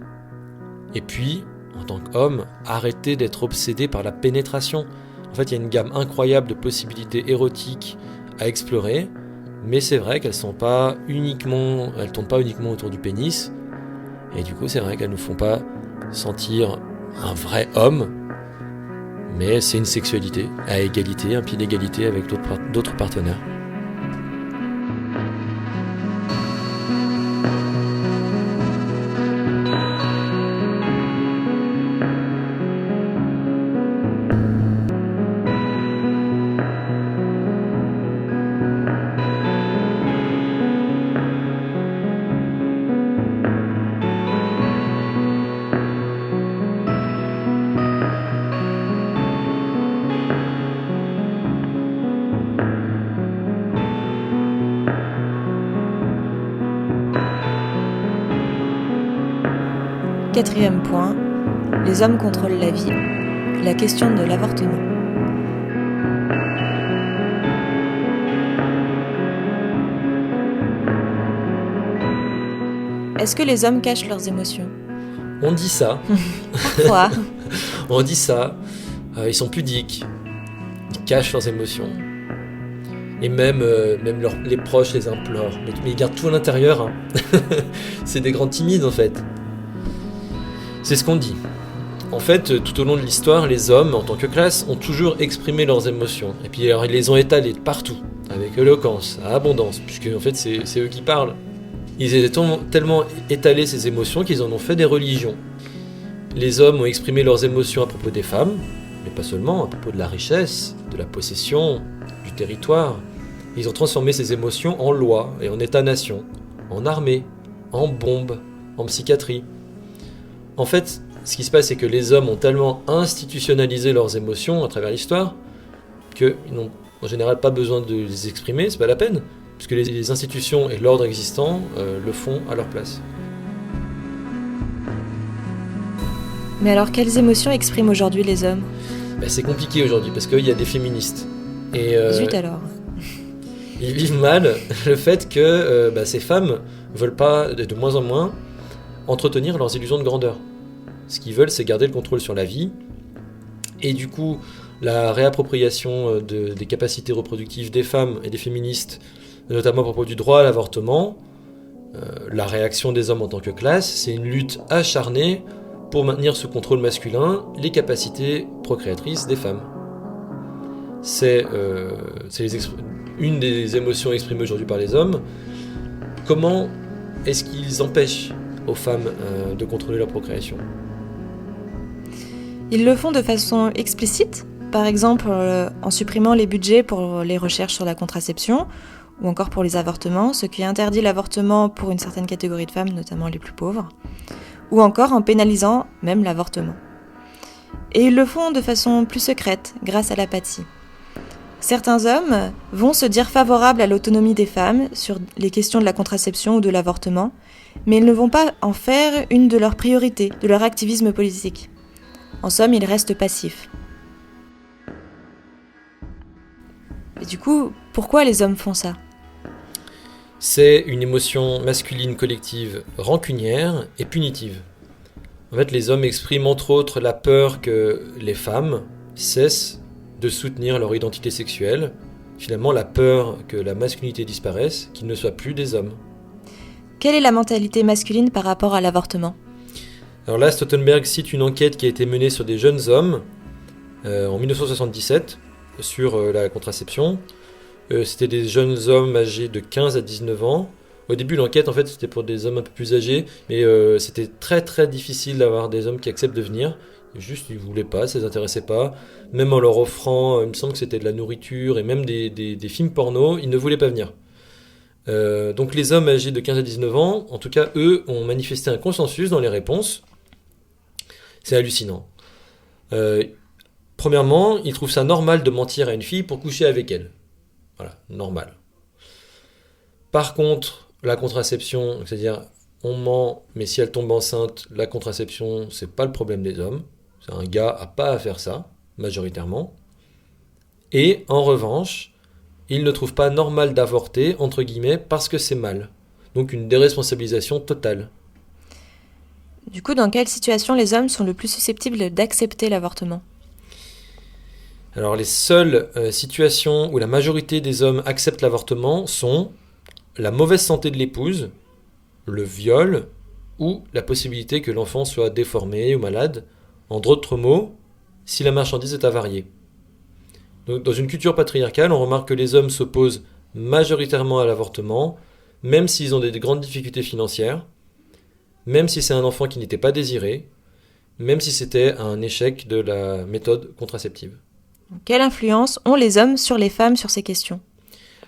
Et puis, en tant qu'homme, arrêter d'être obsédé par la pénétration. En fait, il y a une gamme incroyable de possibilités érotiques à explorer, mais c'est vrai qu'elles tournent pas uniquement autour du pénis, et du coup, c'est vrai qu'elles ne font pas sentir un vrai homme, mais c'est une sexualité à égalité, un pied d'égalité avec d'autres partenaires. Quatrième point, les hommes contrôlent la vie, la question de l'avortement. Est-ce que les hommes cachent leurs émotions ? On dit ça. Parfois. On dit ça. Ils sont pudiques. Ils cachent leurs émotions. Et même les proches les implorent. Mais ils gardent tout à l'intérieur. Hein. C'est des grands timides en fait. C'est ce qu'on dit. En fait, tout au long de l'histoire, les hommes, en tant que classe, ont toujours exprimé leurs émotions. Et puis alors, ils les ont étalées partout, avec éloquence, à abondance, puisque en fait, c'est eux qui parlent. Ils étaient tellement étalé ces émotions qu'ils en ont fait des religions. Les hommes ont exprimé leurs émotions à propos des femmes, mais pas seulement, à propos de la richesse, de la possession, du territoire. Ils ont transformé ces émotions en loi et en état-nation, en armée, en bombe, en psychiatrie. En fait, ce qui se passe, c'est que les hommes ont tellement institutionnalisé leurs émotions à travers l'histoire qu'ils n'ont en général pas besoin de les exprimer, c'est pas la peine, puisque les institutions et l'ordre existant le font à leur place. Mais alors, quelles émotions expriment aujourd'hui les hommes ? C'est compliqué aujourd'hui, parce qu'il y a des féministes. Et, Zut alors. Ils vivent mal le fait que ces femmes veulent pas, de moins en moins, entretenir leurs illusions de grandeur. Ce qu'ils veulent, c'est garder le contrôle sur la vie. Et du coup, la réappropriation des capacités reproductives des femmes et des féministes, notamment à propos du droit à l'avortement, la réaction des hommes en tant que classe, c'est une lutte acharnée pour maintenir sous contrôle masculin les capacités procréatrices des femmes. C'est une des émotions exprimées aujourd'hui par les hommes. Comment est-ce qu'ils empêchent aux femmes de contrôler leur procréation ? Ils le font de façon explicite, par exemple en supprimant les budgets pour les recherches sur la contraception ou encore pour les avortements, ce qui interdit l'avortement pour une certaine catégorie de femmes, notamment les plus pauvres, ou encore en pénalisant même l'avortement. Et ils le font de façon plus secrète, grâce à l'apathie. Certains hommes vont se dire favorables à l'autonomie des femmes sur les questions de la contraception ou de l'avortement, mais ils ne vont pas en faire une de leurs priorités, de leur activisme politique. En somme, ils restent passifs. Et du coup, pourquoi les hommes font ça ? C'est une émotion masculine collective rancunière et punitive. En fait, les hommes expriment entre autres la peur que les femmes cessent de soutenir leur identité sexuelle, finalement la peur que la masculinité disparaisse, qu'ils ne soient plus des hommes. Quelle est la mentalité masculine par rapport à l'avortement ? Alors là, Stoltenberg cite une enquête qui a été menée sur des jeunes hommes en 1977 sur la contraception. C'était des jeunes hommes âgés de 15 à 19 ans. Au début, l'enquête, en fait, c'était pour des hommes un peu plus âgés, mais c'était très très difficile d'avoir des hommes qui acceptent de venir. Juste, ils ne voulaient pas, ça ne les intéressait pas. Même en leur offrant, il me semble que c'était de la nourriture et même des films porno, ils ne voulaient pas venir. Donc les hommes âgés de 15 à 19 ans, en tout cas, eux, ont manifesté un consensus dans les réponses. C'est hallucinant. Premièrement, ils trouvent ça normal de mentir à une fille pour coucher avec elle. Voilà, normal. Par contre, la contraception, c'est-à-dire on ment, mais si elle tombe enceinte, la contraception, c'est pas le problème des hommes. C'est un gars a pas à faire ça, majoritairement. Et en revanche, ils ne trouvent pas normal d'avorter, entre guillemets, parce que c'est mal. Donc une déresponsabilisation totale. Du coup, dans quelle situation les hommes sont le plus susceptibles d'accepter l'avortement ? Alors les seules situations où la majorité des hommes acceptent l'avortement sont la mauvaise santé de l'épouse, le viol ou la possibilité que l'enfant soit déformé ou malade. En d'autres mots, si la marchandise est avariée. Donc, dans une culture patriarcale, on remarque que les hommes s'opposent majoritairement à l'avortement, même s'ils ont des grandes difficultés financières, même si c'est un enfant qui n'était pas désiré, même si c'était un échec de la méthode contraceptive. Quelle influence ont les hommes sur les femmes sur ces questions ?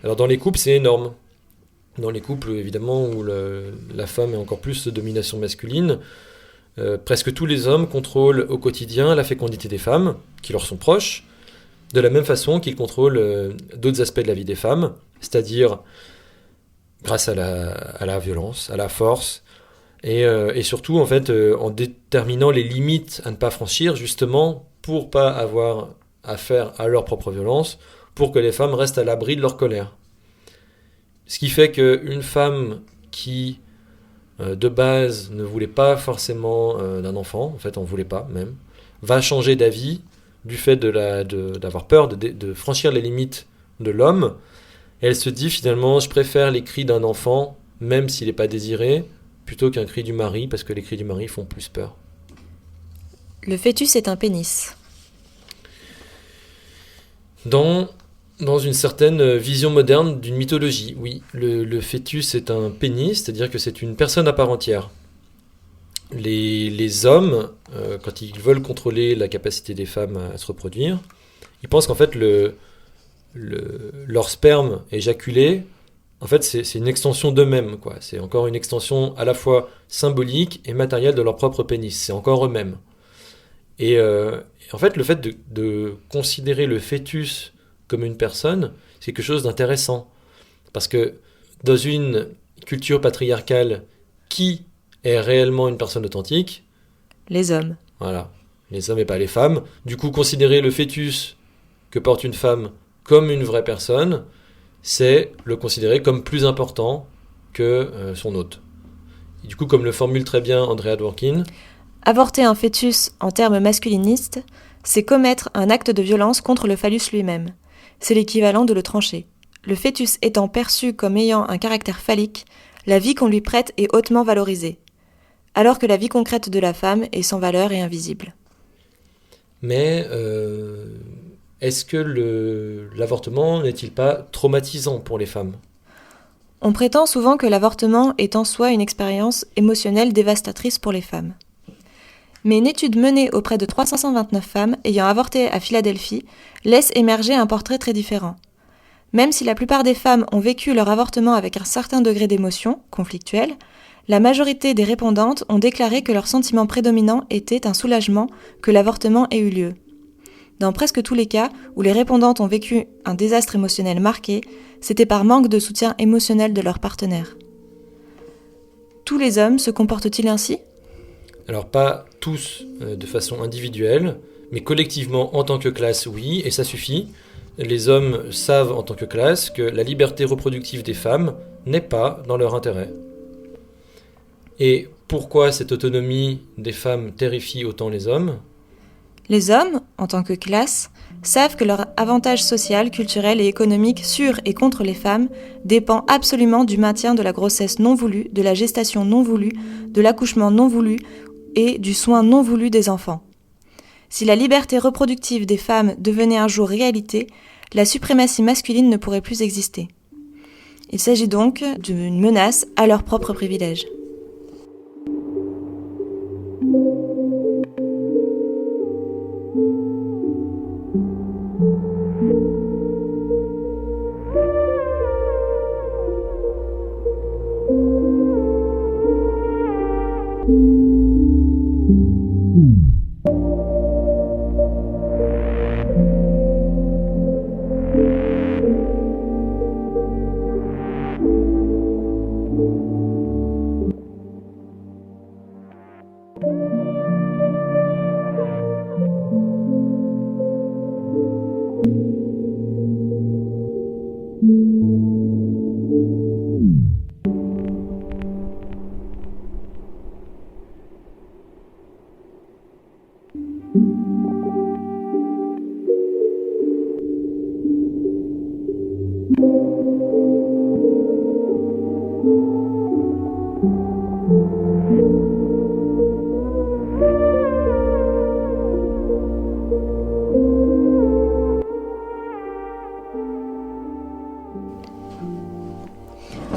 Alors dans les couples, c'est énorme. Dans les couples, évidemment, où la femme est encore plus de domination masculine, presque tous les hommes contrôlent au quotidien la fécondité des femmes, qui leur sont proches, de la même façon qu'ils contrôlent d'autres aspects de la vie des femmes, c'est-à-dire grâce à la violence, à la force, et surtout en fait en déterminant les limites à ne pas franchir, justement pour pas avoir affaire à leur propre violence, pour que les femmes restent à l'abri de leur colère. Ce qui fait qu'une femme qui, de base, ne voulait pas forcément d'un enfant, en fait, on ne voulait pas même, va changer d'avis du fait d'avoir peur de franchir les limites de l'homme. Et elle se dit finalement, je préfère les cris d'un enfant, même s'il n'est pas désiré, plutôt qu'un cri du mari, parce que les cris du mari font plus peur. Le fœtus est un pénis. Dans une certaine vision moderne d'une mythologie, oui, le fœtus est un pénis, c'est-à-dire que c'est une personne à part entière. Les hommes, quand ils veulent contrôler la capacité des femmes à se reproduire, ils pensent qu'en fait leur sperme éjaculé, en fait c'est une extension d'eux-mêmes, quoi. C'est encore une extension à la fois symbolique et matérielle de leur propre pénis, c'est encore eux-mêmes. Et en fait, le fait de considérer le fœtus comme une personne, c'est quelque chose d'intéressant. Parce que dans une culture patriarcale, qui est réellement une personne authentique ? Les hommes. Voilà, les hommes et pas les femmes. Du coup, considérer le fœtus que porte une femme comme une vraie personne, c'est le considérer comme plus important que son hôte. Et du coup, comme le formule très bien Andrea Dworkin, avorter un fœtus en termes masculinistes, c'est commettre un acte de violence contre le phallus lui-même. C'est l'équivalent de le trancher. Le fœtus étant perçu comme ayant un caractère phallique, la vie qu'on lui prête est hautement valorisée, alors que la vie concrète de la femme est sans valeur et invisible. Mais est-ce que l'avortement n'est-il pas traumatisant pour les femmes ? On prétend souvent que l'avortement est en soi une expérience émotionnelle dévastatrice pour les femmes. Mais une étude menée auprès de 329 femmes ayant avorté à Philadelphie laisse émerger un portrait très différent. Même si la plupart des femmes ont vécu leur avortement avec un certain degré d'émotion, conflictuelle, la majorité des répondantes ont déclaré que leur sentiment prédominant était un soulagement que l'avortement ait eu lieu. Dans presque tous les cas où les répondantes ont vécu un désastre émotionnel marqué, c'était par manque de soutien émotionnel de leur partenaire. Tous les hommes se comportent-ils ainsi ? Alors pas tous de façon individuelle, mais collectivement en tant que classe, oui, et ça suffit. Les hommes savent en tant que classe que la liberté reproductive des femmes n'est pas dans leur intérêt. Et pourquoi cette autonomie des femmes terrifie autant les hommes ? Les hommes, en tant que classe, savent que leur avantage social, culturel et économique sur et contre les femmes dépend absolument du maintien de la grossesse non voulue, de la gestation non voulue, de l'accouchement non voulu et du soin non voulu des enfants. Si la liberté reproductive des femmes devenait un jour réalité, la suprématie masculine ne pourrait plus exister. Il s'agit donc d'une menace à leurs propres privilèges.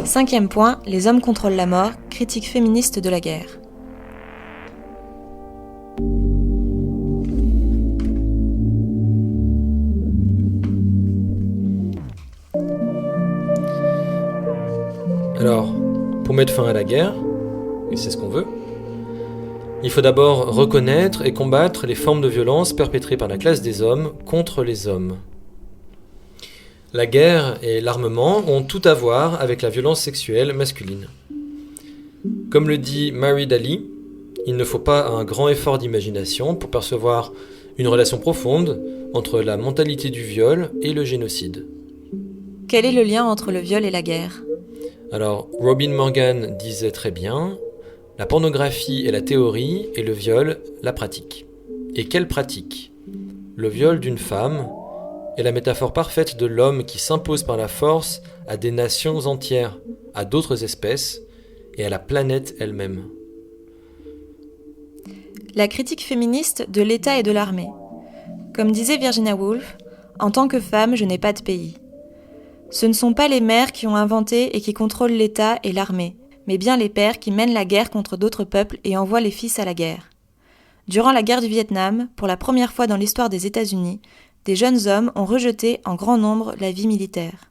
Cinquième point, les hommes contrôlent la mort, critique féministe de la guerre. Alors, pour mettre fin à la guerre, et c'est ce qu'on veut, il faut d'abord reconnaître et combattre les formes de violence perpétrées par la classe des hommes contre les hommes. La guerre et l'armement ont tout à voir avec la violence sexuelle masculine. Comme le dit Mary Daly, il ne faut pas un grand effort d'imagination pour percevoir une relation profonde entre la mentalité du viol et le génocide. Quel est le lien entre le viol et la guerre ? Alors, Robin Morgan disait très bien, la pornographie est la théorie et le viol, la pratique. Et quelle pratique ? Le viol d'une femme est la métaphore parfaite de l'homme qui s'impose par la force à des nations entières, à d'autres espèces et à la planète elle-même. la critique féministe de l'État et de l'armée. Comme disait Virginia Woolf, « En tant que femme, je n'ai pas de pays. Ce ne sont pas les mères qui ont inventé et qui contrôlent l'État et l'armée, mais bien les pères qui mènent la guerre contre d'autres peuples et envoient les fils à la guerre. Durant la guerre du Vietnam, pour la première fois dans l'histoire des États-Unis, des jeunes hommes ont rejeté en grand nombre la vie militaire.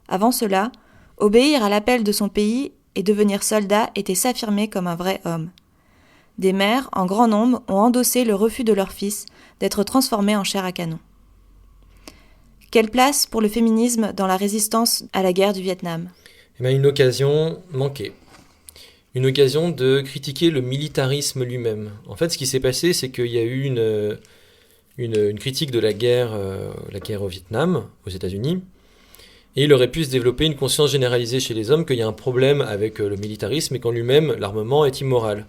Avant cela, obéir à l'appel de son pays et devenir soldat était s'affirmer comme un vrai homme. Des mères, en grand nombre, ont endossé le refus de leurs fils d'être transformés en chair à canon. Quelle place pour le féminisme dans la résistance à la guerre du Vietnam ? Une occasion manquée. Une occasion de critiquer le militarisme lui-même. En fait, ce qui s'est passé, c'est qu'il y a eu une critique de la guerre au Vietnam, aux États-Unis, et il aurait pu se développer une conscience généralisée chez les hommes qu'il y a un problème avec le militarisme et qu'en lui-même, l'armement est immoral.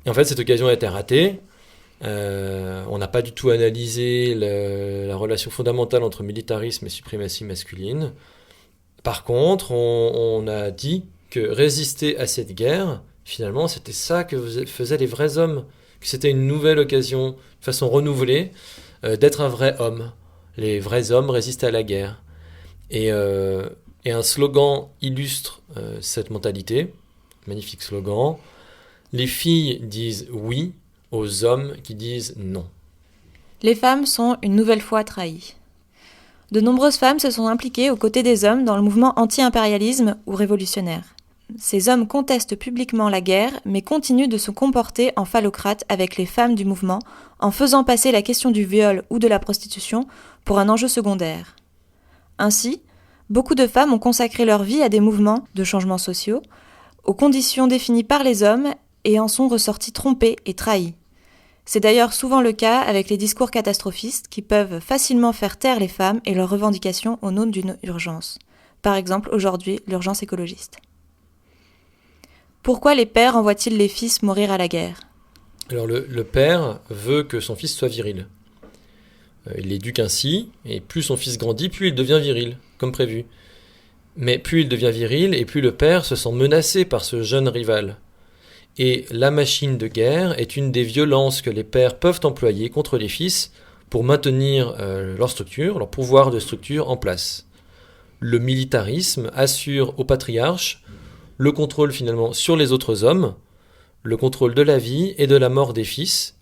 Et en fait, cette occasion a été ratée. On n'a pas du tout analysé la relation fondamentale entre militarisme et suprématie masculine. Par contre, on a dit que résister à cette guerre, finalement, c'était ça que faisaient les vrais hommes, que c'était une nouvelle occasion, de façon renouvelée, d'être un vrai homme. Les vrais hommes résistaient à la guerre. Et un slogan illustre cette mentalité, magnifique slogan. Les filles disent oui aux hommes qui disent non. Les femmes sont une nouvelle fois trahies. De nombreuses femmes se sont impliquées aux côtés des hommes dans le mouvement anti-impérialisme ou révolutionnaire. Ces hommes contestent publiquement la guerre, mais continuent de se comporter en phallocrates avec les femmes du mouvement, en faisant passer la question du viol ou de la prostitution pour un enjeu secondaire. Ainsi, beaucoup de femmes ont consacré leur vie à des mouvements de changements sociaux, aux conditions définies par les hommes et en sont ressorties trompées et trahies. C'est d'ailleurs souvent le cas avec les discours catastrophistes qui peuvent facilement faire taire les femmes et leurs revendications au nom d'une urgence. Par exemple, aujourd'hui, l'urgence écologiste. Pourquoi les pères envoient-ils les fils mourir à la guerre ? Alors le père veut que son fils soit viril. Il l'éduque ainsi, et plus son fils grandit, plus il devient viril, comme prévu. Mais plus il devient viril, et plus le père se sent menacé par ce jeune rival. Et la machine de guerre est une des violences que les pères peuvent employer contre les fils pour maintenir leur structure, leur pouvoir de structure en place. Le militarisme assure au patriarche le contrôle finalement sur les autres hommes, le contrôle de la vie et de la mort des fils,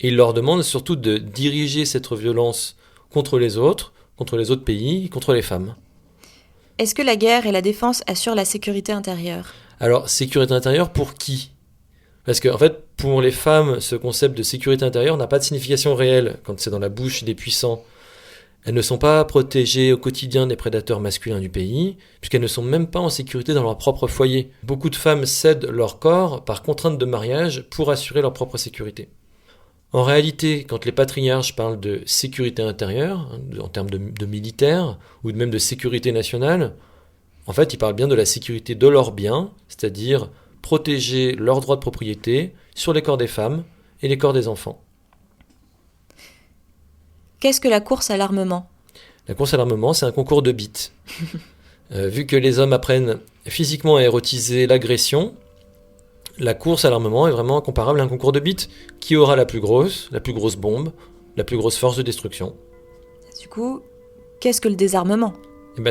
et il leur demande surtout de diriger cette violence contre les autres pays, contre les femmes. Est-ce que la guerre et la défense assurent la sécurité intérieure ? Alors, sécurité intérieure pour qui ? Parce que, en fait, pour les femmes, ce concept de sécurité intérieure n'a pas de signification réelle quand c'est dans la bouche des puissants. Elles ne sont pas protégées au quotidien des prédateurs masculins du pays, puisqu'elles ne sont même pas en sécurité dans leur propre foyer. Beaucoup de femmes cèdent leur corps par contrainte de mariage pour assurer leur propre sécurité. En réalité, quand les patriarches parlent de sécurité intérieure, en termes de militaire, ou même de sécurité nationale, en fait, ils parlent bien de la sécurité de leurs biens, c'est-à-dire protéger leurs droits de propriété sur les corps des femmes et les corps des enfants. Qu'est-ce que la course à l'armement ? La course à l'armement, c'est un concours de bites. Vu que les hommes apprennent physiquement à érotiser l'agression, la course à l'armement est vraiment comparable à un concours de bites. Qui aura la plus grosse bombe, la plus grosse force de destruction ? Du coup, qu'est-ce que le désarmement ?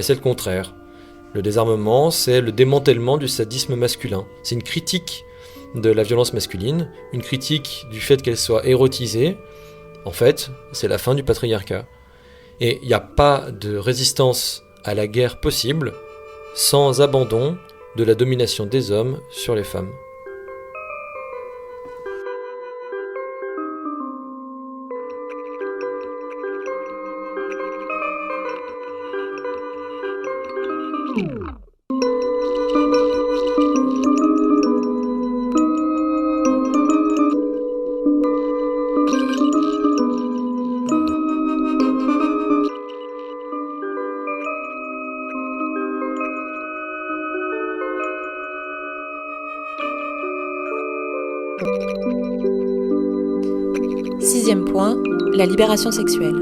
C'est le contraire. Le désarmement, c'est le démantèlement du sadisme masculin. C'est une critique de la violence masculine, une critique du fait qu'elle soit érotisée. En fait, c'est la fin du patriarcat. Et il n'y a pas de résistance à la guerre possible sans abandon de la domination des hommes sur les femmes. Sixième point, la libération sexuelle.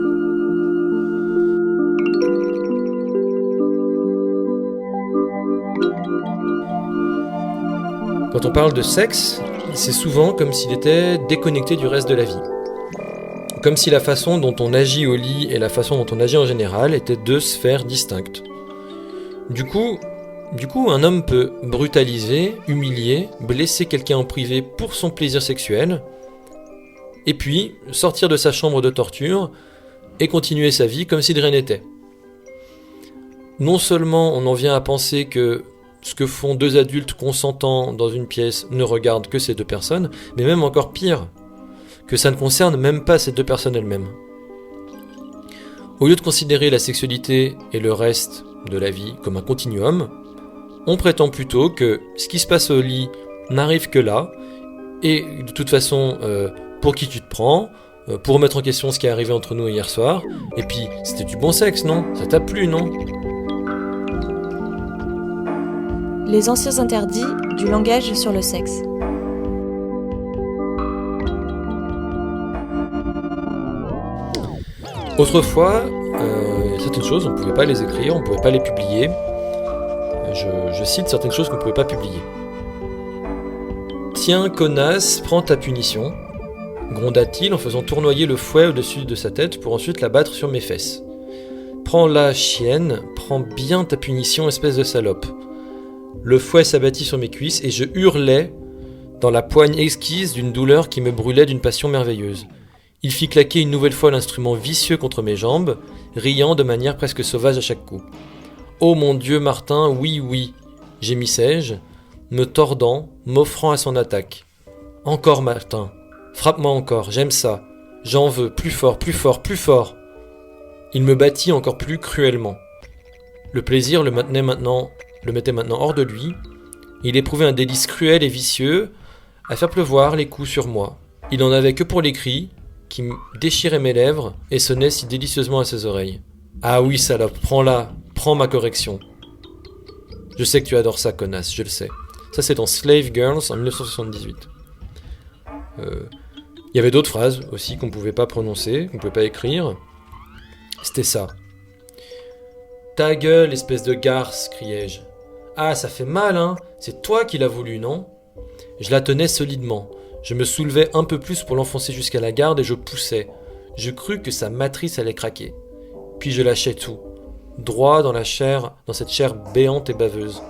Quand on parle de sexe, c'est souvent comme s'il était déconnecté du reste de la vie. Comme si la façon dont on agit au lit et la façon dont on agit en général étaient deux sphères distinctes. Du coup, un homme peut brutaliser, humilier, blesser quelqu'un en privé pour son plaisir sexuel, et puis sortir de sa chambre de torture et continuer sa vie comme si de rien n'était. Non seulement on en vient à penser que ce que font deux adultes consentants dans une pièce ne regarde que ces deux personnes, mais même encore pire, que ça ne concerne même pas ces deux personnes elles-mêmes. Au lieu de considérer la sexualité et le reste de la vie comme un continuum, on prétend plutôt que ce qui se passe au lit n'arrive que là, et de toute façon, pour qui tu te prends, pour remettre en question ce qui est arrivé entre nous hier soir, et puis c'était du bon sexe, non? Ça t'a plu, non? Les anciens interdits du langage sur le sexe. Autrefois, certaines choses, on ne pouvait pas les écrire, on ne pouvait pas les publier. Je cite certaines choses qu'on ne pouvait pas publier. « Tiens, connasse, prends ta punition », gronda-t-il en faisant tournoyer le fouet au-dessus de sa tête pour ensuite l'abattre sur mes fesses. « Prends-la, chienne, prends bien ta punition, espèce de salope. » Le fouet s'abattit sur mes cuisses et je hurlais dans la poigne exquise d'une douleur qui me brûlait d'une passion merveilleuse. Il fit claquer une nouvelle fois l'instrument vicieux contre mes jambes, riant de manière presque sauvage à chaque coup. « Oh mon Dieu, Martin, oui, oui !» gémissais-je, me tordant, m'offrant à son attaque. « Encore, Martin, frappe-moi encore, j'aime ça, j'en veux, plus fort, plus fort, plus fort !» Il me battit encore plus cruellement. Le plaisir le mettait maintenant hors de lui. Il éprouvait un délice cruel et vicieux à faire pleuvoir les coups sur moi. Il n'en avait que pour les cris, qui déchirait mes lèvres et sonnait si délicieusement à ses oreilles. « Ah oui, salope, prends-la, prends ma correction. » Je sais que tu adores ça, connasse, je le sais. Ça, c'est dans Slave Girls en 1978. Il y avait d'autres phrases aussi qu'on ne pouvait pas prononcer, qu'on ne pouvait pas écrire. C'était ça. « Ta gueule, espèce de garce !» criai-je. « Ah, ça fait mal, hein? C'est toi qui l'as voulu, non ?» Je la tenais solidement. Je me soulevais un peu plus pour l'enfoncer jusqu'à la garde et je poussais. Je crus que sa matrice allait craquer. Puis je lâchai tout, droit dans cette chair béante et baveuse.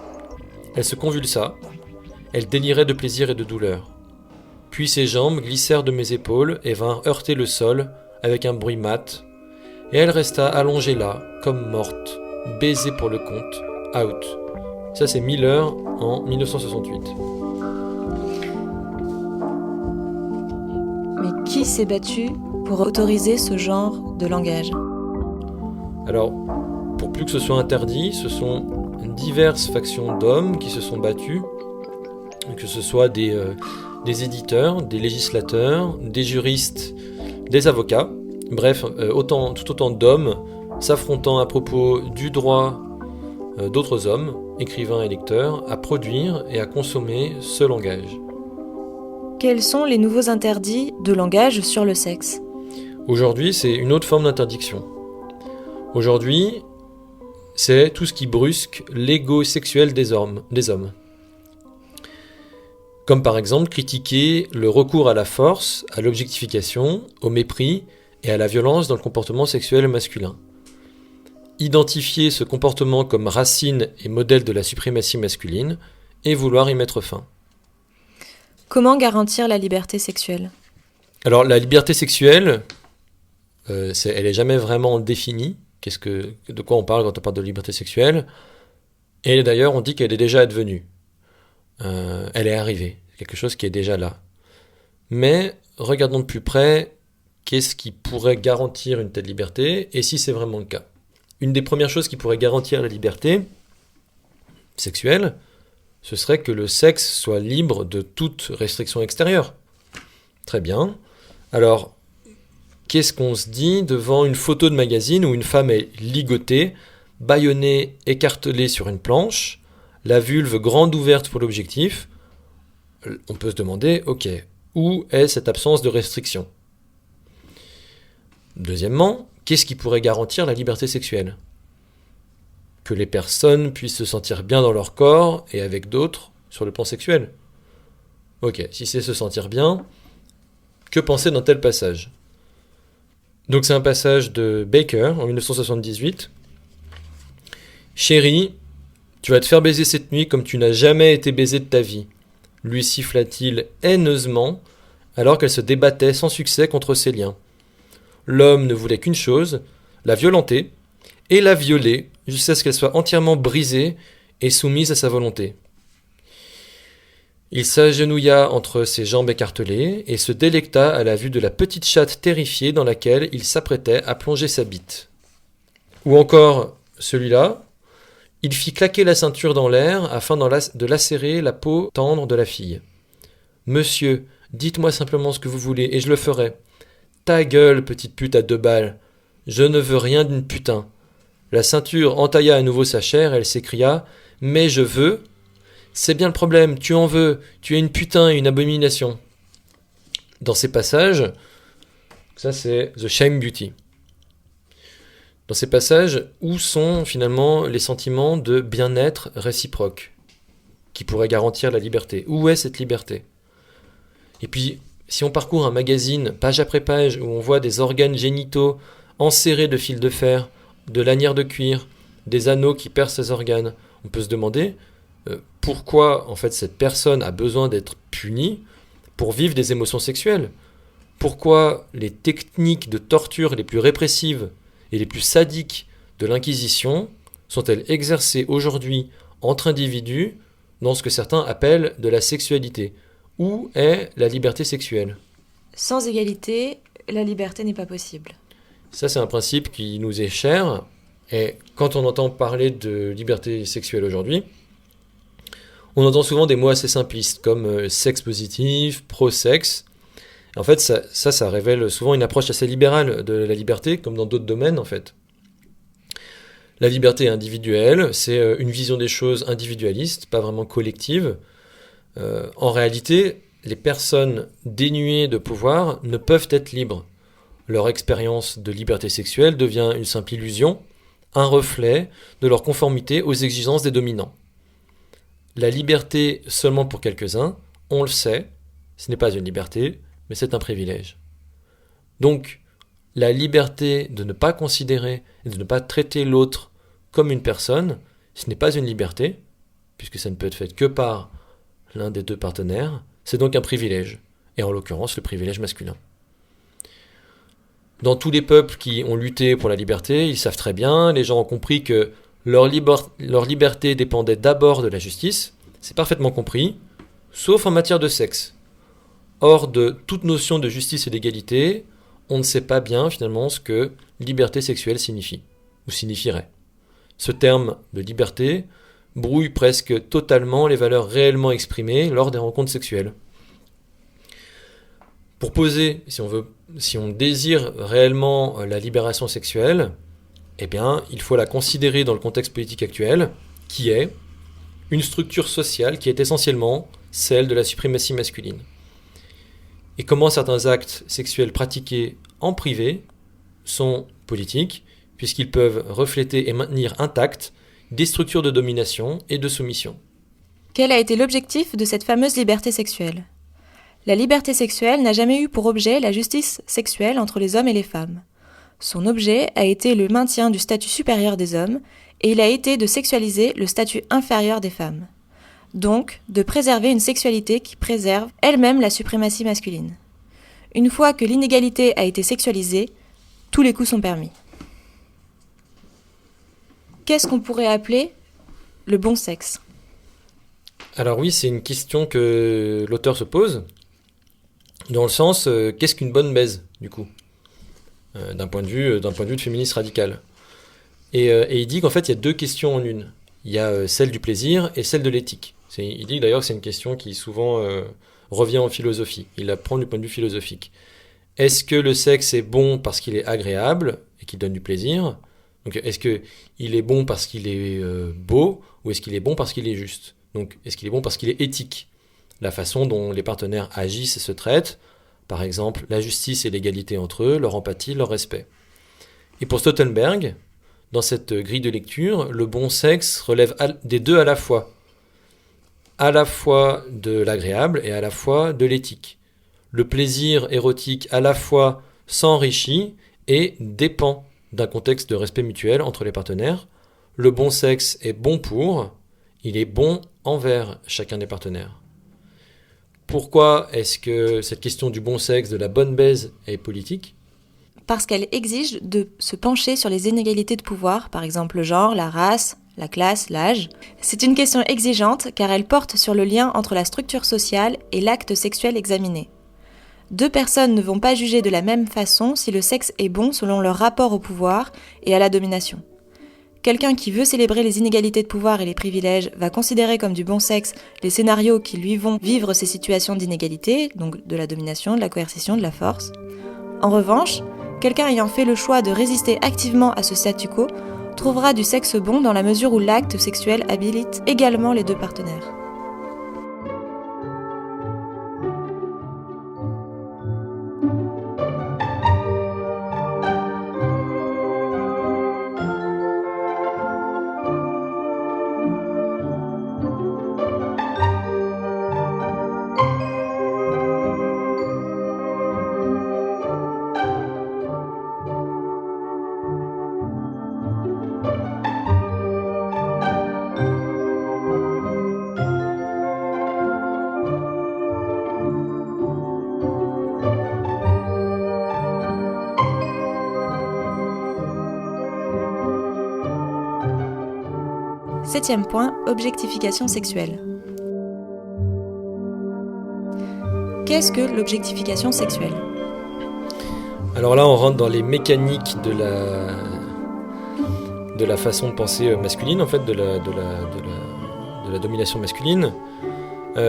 Elle se convulsa. Elle délirait de plaisir et de douleur. Puis ses jambes glissèrent de mes épaules et vinrent heurter le sol avec un bruit mat. Et elle resta allongée là, comme morte, baisée pour le compte, out. Ça c'est Miller en 1968. Mais qui s'est battu pour autoriser ce genre de langage? Alors, pour plus que ce soit interdit, ce sont diverses factions d'hommes qui se sont battus, que ce soit des éditeurs, des législateurs, des juristes, des avocats, bref, tout autant d'hommes s'affrontant à propos du droit d'autres hommes, écrivains et lecteurs, à produire et à consommer ce langage. Quels sont les nouveaux interdits de langage sur le sexe? Aujourd'hui, c'est une autre forme d'interdiction. Aujourd'hui, c'est tout ce qui brusque l'ego sexuel des hommes. Comme par exemple critiquer le recours à la force, à l'objectification, au mépris et à la violence dans le comportement sexuel masculin. Identifier ce comportement comme racine et modèle de la suprématie masculine et vouloir y mettre fin. Comment garantir la liberté sexuelle? Alors la liberté sexuelle, elle n'est jamais vraiment définie. De quoi on parle quand on parle de liberté sexuelle? Et d'ailleurs, on dit qu'elle est déjà advenue. Elle est arrivée. C'est quelque chose qui est déjà là. Mais regardons de plus près qu'est-ce qui pourrait garantir une telle liberté et si c'est vraiment le cas. Une des premières choses qui pourrait garantir la liberté sexuelle, ce serait que le sexe soit libre de toute restriction extérieure. Très bien. Alors, qu'est-ce qu'on se dit devant une photo de magazine où une femme est ligotée, bâillonnée, écartelée sur une planche, la vulve grande ouverte pour l'objectif? On peut se demander, ok, où est cette absence de restriction? Deuxièmement, qu'est-ce qui pourrait garantir la liberté sexuelle? Que les personnes puissent se sentir bien dans leur corps et avec d'autres sur le plan sexuel. Ok, si c'est se sentir bien, que penser dans tel passage ? Donc c'est un passage de Baker en 1978. Chérie, tu vas te faire baiser cette nuit comme tu n'as jamais été baisé de ta vie, lui siffla-t-il haineusement alors qu'elle se débattait sans succès contre ses liens. L'homme ne voulait qu'une chose, la violenter, et la violer jusqu'à ce qu'elle soit entièrement brisée et soumise à sa volonté. Il s'agenouilla entre ses jambes écartelées et se délecta à la vue de la petite chatte terrifiée dans laquelle il s'apprêtait à plonger sa bite. Ou encore celui-là, il fit claquer la ceinture dans l'air afin de lacérer la peau tendre de la fille. « Monsieur, dites-moi simplement ce que vous voulez et je le ferai. »« Ta gueule, petite pute à 2 balles. Je ne veux rien d'une putain. » La ceinture entailla à nouveau sa chair et elle s'écria « Mais je veux !»« C'est bien le problème, tu en veux, tu es une putain et une abomination. » Dans ces passages, ça c'est The Shame Beauty. Dans ces passages, où sont finalement les sentiments de bien-être réciproque qui pourraient garantir la liberté ? Où est cette liberté ? Et puis, si on parcourt un magazine page après page où on voit des organes génitaux enserrés de fils de fer, de lanières de cuir, des anneaux qui percent ces organes, on peut se demander pourquoi en fait cette personne a besoin d'être punie pour vivre des émotions sexuelles. Pourquoi les techniques de torture les plus répressives et les plus sadiques de l'Inquisition sont-elles exercées aujourd'hui entre individus dans ce que certains appellent de la sexualité ? Où est la liberté sexuelle ? Sans égalité, la liberté n'est pas possible. Ça, c'est un principe qui nous est cher. Et quand on entend parler de liberté sexuelle aujourd'hui, on entend souvent des mots assez simplistes comme sexe positif, pro-sexe. En fait, ça révèle souvent une approche assez libérale de la liberté, comme dans d'autres domaines, en fait. La liberté individuelle, c'est une vision des choses individualiste, pas vraiment collective. En réalité, les personnes dénuées de pouvoir ne peuvent être libres. Leur expérience de liberté sexuelle devient une simple illusion, un reflet de leur conformité aux exigences des dominants. La liberté seulement pour quelques-uns, on le sait, ce n'est pas une liberté, mais c'est un privilège. Donc, la liberté de ne pas considérer et de ne pas traiter l'autre comme une personne, ce n'est pas une liberté, puisque ça ne peut être fait que par l'un des deux partenaires, c'est donc un privilège, et en l'occurrence le privilège masculin. Dans tous les peuples qui ont lutté pour la liberté, ils savent très bien, les gens ont compris que leur liberté dépendait d'abord de la justice, c'est parfaitement compris, sauf en matière de sexe. Hors de toute notion de justice et d'égalité, on ne sait pas bien finalement ce que liberté sexuelle signifie, ou signifierait. Ce terme de liberté brouille presque totalement les valeurs réellement exprimées lors des rencontres sexuelles. Pour poser, si on désire réellement la libération sexuelle, eh bien, il faut la considérer dans le contexte politique actuel, qui est une structure sociale qui est essentiellement celle de la suprématie masculine. Et comment certains actes sexuels pratiqués en privé sont politiques, puisqu'ils peuvent refléter et maintenir intactes des structures de domination et de soumission. Quel a été l'objectif de cette fameuse liberté sexuelle ? La liberté sexuelle n'a jamais eu pour objet la justice sexuelle entre les hommes et les femmes. Son objet a été le maintien du statut supérieur des hommes, et il a été de sexualiser le statut inférieur des femmes. Donc, de préserver une sexualité qui préserve elle-même la suprématie masculine. Une fois que l'inégalité a été sexualisée, tous les coups sont permis. Qu'est-ce qu'on pourrait appeler le bon sexe ? Alors oui, c'est une question que l'auteur se pose, dans le sens, qu'est-ce qu'une bonne baise, du coup, d'un point de vue de féministe radical. Et il dit qu'en fait, il y a deux questions en une. Il y a celle du plaisir et celle de l'éthique. Il dit d'ailleurs que c'est une question qui souvent revient en philosophie. Il la prend du point de vue philosophique. Est-ce que le sexe est bon parce qu'il est agréable et qu'il donne du plaisir ? Donc, est-ce qu'il est bon parce qu'il est beau ou est-ce qu'il est bon parce qu'il est juste ? Donc, est-ce qu'il est bon parce qu'il est éthique ? La façon dont les partenaires agissent et se traitent, par exemple, la justice et l'égalité entre eux, leur empathie, leur respect. Et pour Stoltenberg, dans cette grille de lecture, le bon sexe relève des deux à la fois. à la fois de l'agréable et à la fois de l'éthique. Le plaisir érotique à la fois s'enrichit et dépend d'un contexte de respect mutuel entre les partenaires. Le bon sexe est bon pour, il est bon envers chacun des partenaires. Pourquoi est-ce que cette question du bon sexe, de la bonne baise, est politique ? Parce qu'elle exige de se pencher sur les inégalités de pouvoir, par exemple le genre, la race, la classe, l'âge. C'est une question exigeante car elle porte sur le lien entre la structure sociale et l'acte sexuel examiné. Deux personnes ne vont pas juger de la même façon si le sexe est bon selon leur rapport au pouvoir et à la domination. Quelqu'un qui veut célébrer les inégalités de pouvoir et les privilèges va considérer comme du bon sexe les scénarios qui lui vont vivre ces situations d'inégalité, donc de la domination, de la coercition, de la force. En revanche, quelqu'un ayant fait le choix de résister activement à ce statu quo trouvera du sexe bon dans la mesure où l'acte sexuel habilite également les deux partenaires. Septième point, objectification sexuelle. Qu'est-ce que l'objectification sexuelle ? Alors là, on rentre dans les mécaniques de la façon de penser masculine, en fait, de la domination masculine.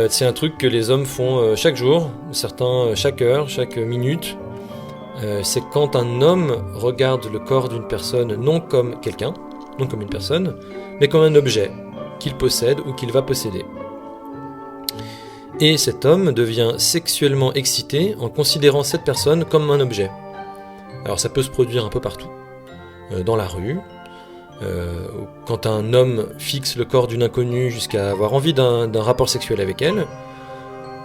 C'est un truc que les hommes font chaque jour, certains chaque heure, chaque minute. C'est quand un homme regarde le corps d'une personne non comme quelqu'un, non comme une personne, mais comme un objet qu'il possède ou qu'il va posséder. Et cet homme devient sexuellement excité en considérant cette personne comme un objet. Alors ça peut se produire un peu partout, dans la rue, quand un homme fixe le corps d'une inconnue jusqu'à avoir envie d'un rapport sexuel avec elle,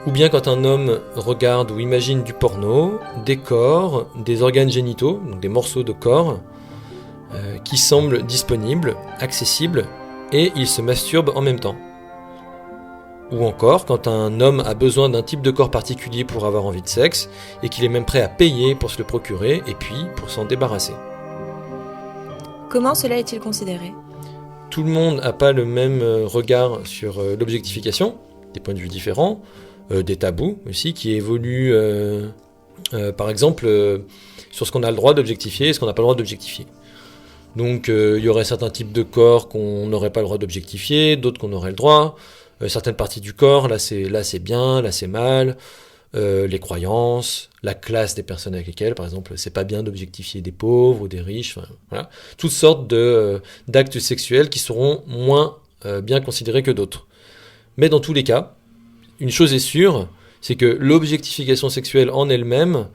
ou bien quand un homme regarde ou imagine du porno, des corps, des organes génitaux, donc des morceaux de corps, qui semblent disponibles, accessibles, et il se masturbe en même temps. Ou encore quand un homme a besoin d'un type de corps particulier pour avoir envie de sexe, et qu'il est même prêt à payer pour se le procurer, et puis pour s'en débarrasser. Comment cela est-il considéré ? Tout le monde n'a pas le même regard sur l'objectification, des points de vue différents, des tabous aussi qui évoluent, par exemple, sur ce qu'on a le droit d'objectifier et ce qu'on n'a pas le droit d'objectifier. Donc il y aurait certains types de corps qu'on n'aurait pas le droit d'objectifier, d'autres qu'on aurait le droit, certaines parties du corps, là c'est bien, là c'est mal, les croyances, la classe des personnes avec lesquelles, par exemple, c'est pas bien d'objectifier des pauvres ou des riches, enfin, voilà. Toutes sortes d'actes sexuels qui seront moins bien considérés que d'autres. Mais dans tous les cas, une chose est sûre, c'est que l'objectification sexuelle en elle-même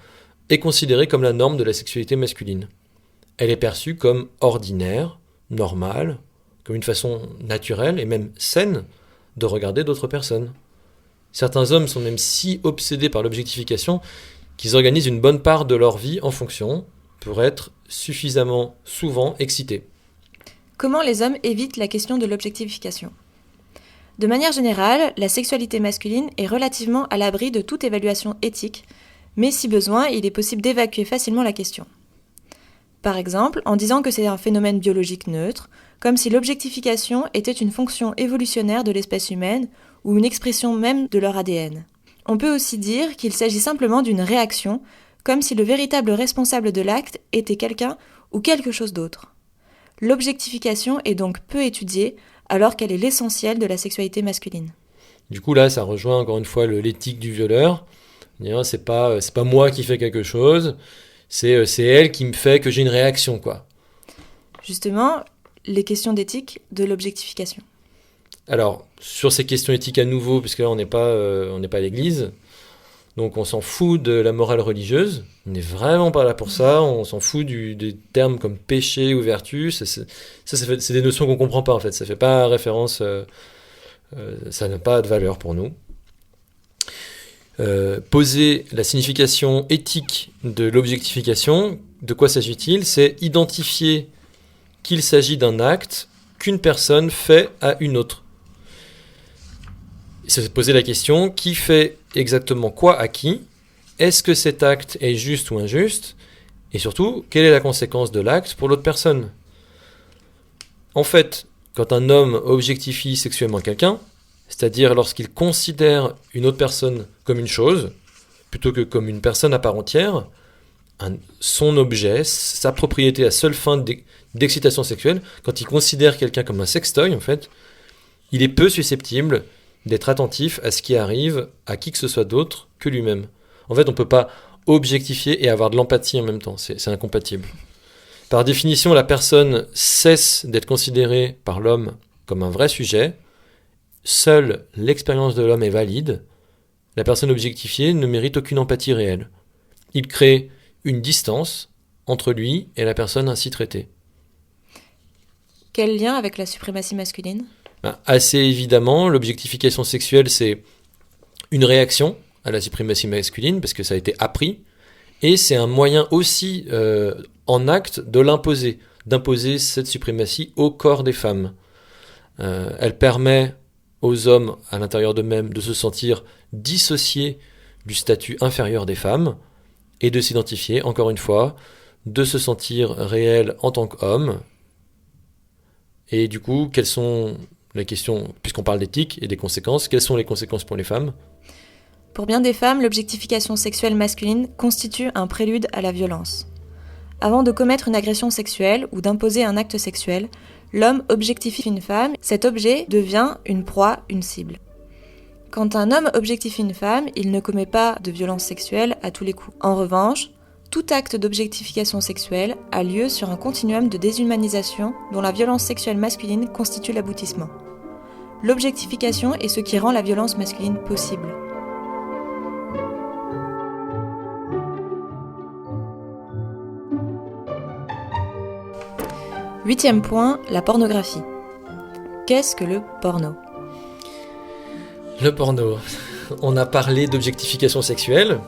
est considérée comme la norme de la sexualité masculine. Elle est perçue comme ordinaire, normale, comme une façon naturelle et même saine de regarder d'autres personnes. Certains hommes sont même si obsédés par l'objectification qu'ils organisent une bonne part de leur vie en fonction pour être suffisamment souvent excités. Comment les hommes évitent la question de l'objectification ? De manière générale, la sexualité masculine est relativement à l'abri de toute évaluation éthique, mais si besoin, il est possible d'évacuer facilement la question. Par exemple, en disant que c'est un phénomène biologique neutre, comme si l'objectification était une fonction évolutionnaire de l'espèce humaine ou une expression même de leur ADN. On peut aussi dire qu'il s'agit simplement d'une réaction, comme si le véritable responsable de l'acte était quelqu'un ou quelque chose d'autre. L'objectification est donc peu étudiée, alors qu'elle est l'essentiel de la sexualité masculine. Du coup là, ça rejoint encore une fois l'éthique du violeur. C'est pas moi qui fais quelque chose, c'est elle qui me fait que j'ai une réaction, quoi. Justement, les questions d'éthique de l'objectification. Alors, sur ces questions éthiques à nouveau, puisque là on n'est pas à l'église, donc on s'en fout de la morale religieuse, on n'est vraiment pas là pour ça, on s'en fout des termes comme péché ou vertu, c'est des notions qu'on comprend pas en fait, ça fait pas référence Ça n'a pas de valeur pour nous. Poser la signification éthique de l'objectification, de quoi s'agit-il ? C'est identifier qu'il s'agit d'un acte qu'une personne fait à une autre. C'est poser la question, qui fait exactement quoi à qui ? Est-ce que cet acte est juste ou injuste ? Et surtout, quelle est la conséquence de l'acte pour l'autre personne ? En fait, quand un homme objectifie sexuellement quelqu'un, c'est-à-dire lorsqu'il considère une autre personne comme une chose, plutôt que comme une personne à part entière, son objet, sa propriété à seule fin d'excitation sexuelle, quand il considère quelqu'un comme un sextoy, en fait, il est peu susceptible d'être attentif à ce qui arrive à qui que ce soit d'autre que lui-même. En fait, on ne peut pas objectifier et avoir de l'empathie en même temps, c'est incompatible. Par définition, la personne cesse d'être considérée par l'homme comme un vrai sujet. Seule l'expérience de l'homme est valide. La personne objectifiée ne mérite aucune empathie réelle. Il crée une distance entre lui et la personne ainsi traitée. Quel lien avec la suprématie masculine ? Assez évidemment, l'objectification sexuelle, c'est une réaction à la suprématie masculine, parce que ça a été appris, et c'est un moyen aussi en acte de l'imposer, d'imposer cette suprématie au corps des femmes. Elle permet aux hommes à l'intérieur d'eux-mêmes de se sentir dissociés du statut inférieur des femmes et de s'identifier, encore une fois, de se sentir réels en tant qu'hommes. Et du coup, quelles sont les questions, puisqu'on parle d'éthique et des conséquences, quelles sont les conséquences pour les femmes ? Pour bien des femmes, l'objectification sexuelle masculine constitue un prélude à la violence. Avant de commettre une agression sexuelle ou d'imposer un acte sexuel, l'homme objectifie une femme, cet objet devient une proie, une cible. Quand un homme objectifie une femme, il ne commet pas de violence sexuelle à tous les coups. En revanche, tout acte d'objectification sexuelle a lieu sur un continuum de déshumanisation dont la violence sexuelle masculine constitue l'aboutissement. L'objectification est ce qui rend la violence masculine possible. Huitième point, la pornographie. Qu'est-ce que le porno ? Le porno. On a parlé d'objectification sexuelle.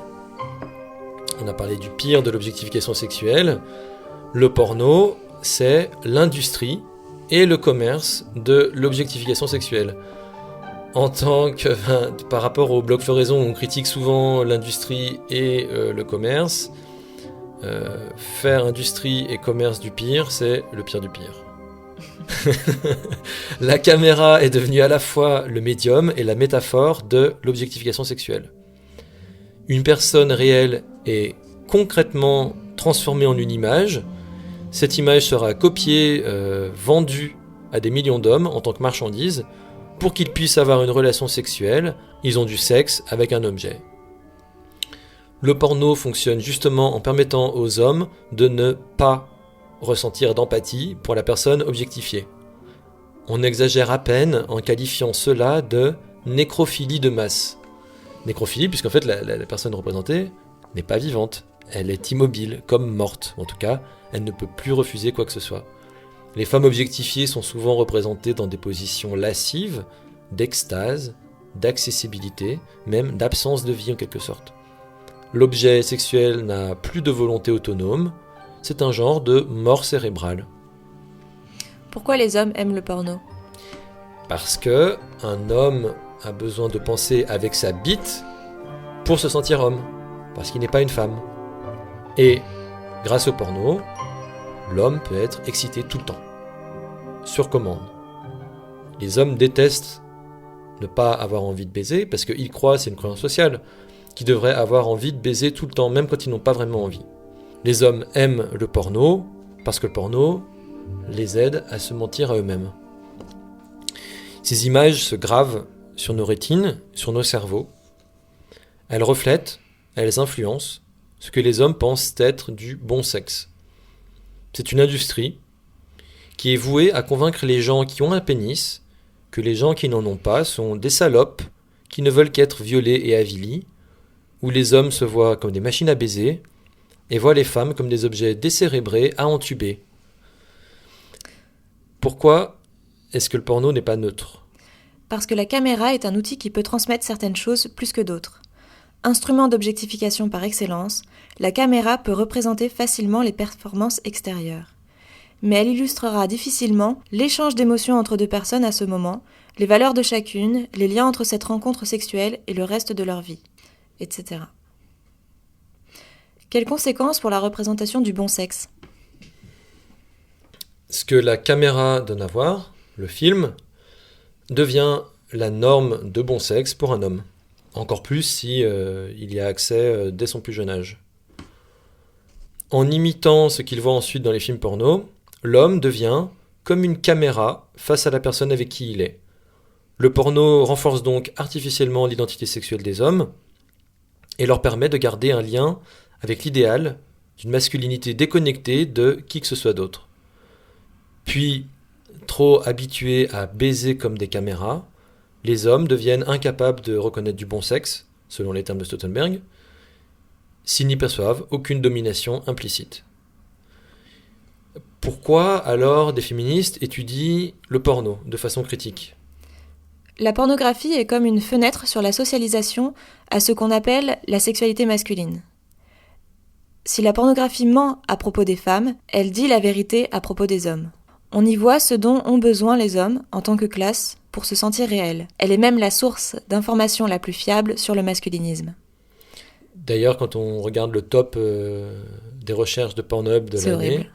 On a parlé du pire de l'objectification sexuelle. Le porno, c'est l'industrie et le commerce de l'objectification sexuelle. En tant que, par rapport au blog Floraison, on critique souvent l'industrie et le commerce. Faire industrie et commerce du pire, c'est le pire du pire. La caméra est devenue à la fois le médium et la métaphore de l'objectification sexuelle. Une personne réelle est concrètement transformée en une image. Cette image sera copiée, vendue à des millions d'hommes en tant que marchandise. Pour qu'ils puissent avoir une relation sexuelle, ils ont du sexe avec un objet. Le porno fonctionne justement en permettant aux hommes de ne pas ressentir d'empathie pour la personne objectifiée. On exagère à peine en qualifiant cela de nécrophilie de masse. Nécrophilie puisqu'en fait la personne représentée n'est pas vivante, elle est immobile, comme morte. En tout cas, elle ne peut plus refuser quoi que ce soit. Les femmes objectifiées sont souvent représentées dans des positions lascives, d'extase, d'accessibilité, même d'absence de vie en quelque sorte. L'objet sexuel n'a plus de volonté autonome, c'est un genre de mort cérébrale. Pourquoi les hommes aiment le porno ? Parce que un homme a besoin de penser avec sa bite pour se sentir homme, parce qu'il n'est pas une femme. Et grâce au porno, l'homme peut être excité tout le temps, sur commande. Les hommes détestent ne pas avoir envie de baiser parce qu'ils croient, c'est une croyance sociale, qu'ils devraient avoir envie de baiser tout le temps, même quand ils n'ont pas vraiment envie. Les hommes aiment le porno parce que le porno les aide à se mentir à eux-mêmes. Ces images se gravent sur nos rétines, sur nos cerveaux. Elles reflètent, elles influencent ce que les hommes pensent être du bon sexe. C'est une industrie qui est vouée à convaincre les gens qui ont un pénis que les gens qui n'en ont pas sont des salopes qui ne veulent qu'être violés et avilis, où les hommes se voient comme des machines à baiser et voient les femmes comme des objets décérébrés à entuber. Pourquoi est-ce que le porno n'est pas neutre ? parce que la caméra est un outil qui peut transmettre certaines choses plus que d'autres. Instrument d'objectification par excellence, la caméra peut représenter facilement les performances extérieures. Mais elle illustrera difficilement l'échange d'émotions entre deux personnes à ce moment, les valeurs de chacune, les liens entre cette rencontre sexuelle et le reste de leur vie, etc. Quelles conséquences pour la représentation du bon sexe ? Ce que la caméra donne à voir, le film, devient la norme de bon sexe pour un homme. Encore plus si il y a accès dès son plus jeune âge. En imitant ce qu'il voit ensuite dans les films porno, l'homme devient comme une caméra face à la personne avec qui il est. Le porno renforce donc artificiellement l'identité sexuelle des hommes et leur permet de garder un lien avec l'idéal d'une masculinité déconnectée de qui que ce soit d'autre. Puis, trop habitués à baiser comme des caméras, les hommes deviennent incapables de reconnaître du bon sexe, selon les termes de Staudenberg, s'ils n'y perçoivent aucune domination implicite. Pourquoi alors des féministes étudient le porno de façon critique ? La pornographie est comme une fenêtre sur la socialisation à ce qu'on appelle la sexualité masculine. Si la pornographie ment à propos des femmes, elle dit la vérité à propos des hommes. On y voit ce dont ont besoin les hommes, en tant que classe, pour se sentir réels. Elle est même la source d'information la plus fiable sur le masculinisme. D'ailleurs, quand on regarde le top des recherches de Pornhub de l'année, horrible.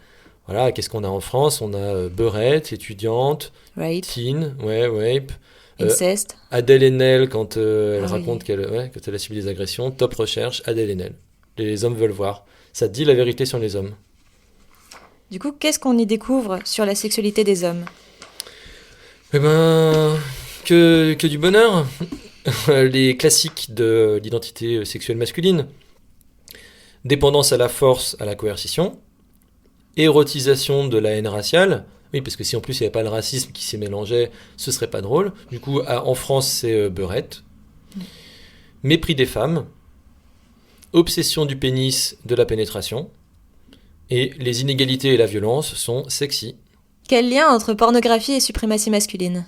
Voilà, qu'est-ce qu'on a en France ? On a beurette, étudiante, Rape, teen, rape, inceste. Adèle Haenel quand elle Ah raconte oui. quand elle a subi des agressions, top recherche, Adèle Haenel. Les hommes veulent voir. Ça dit la vérité sur les hommes. Du coup, qu'est-ce qu'on y découvre sur la sexualité des hommes ? Eh ben, que du bonheur. Les classiques de l'identité sexuelle masculine. Dépendance à la force, à la coercition. Érotisation de la haine raciale. Oui, parce que si en plus il n'y avait pas le racisme qui s'y mélangeait, ce serait pas drôle. Du coup, en France, c'est beurette. Mépris des femmes. Obsession du pénis, de la pénétration. Et les inégalités et la violence sont sexy. Quel lien entre pornographie et suprématie masculine ?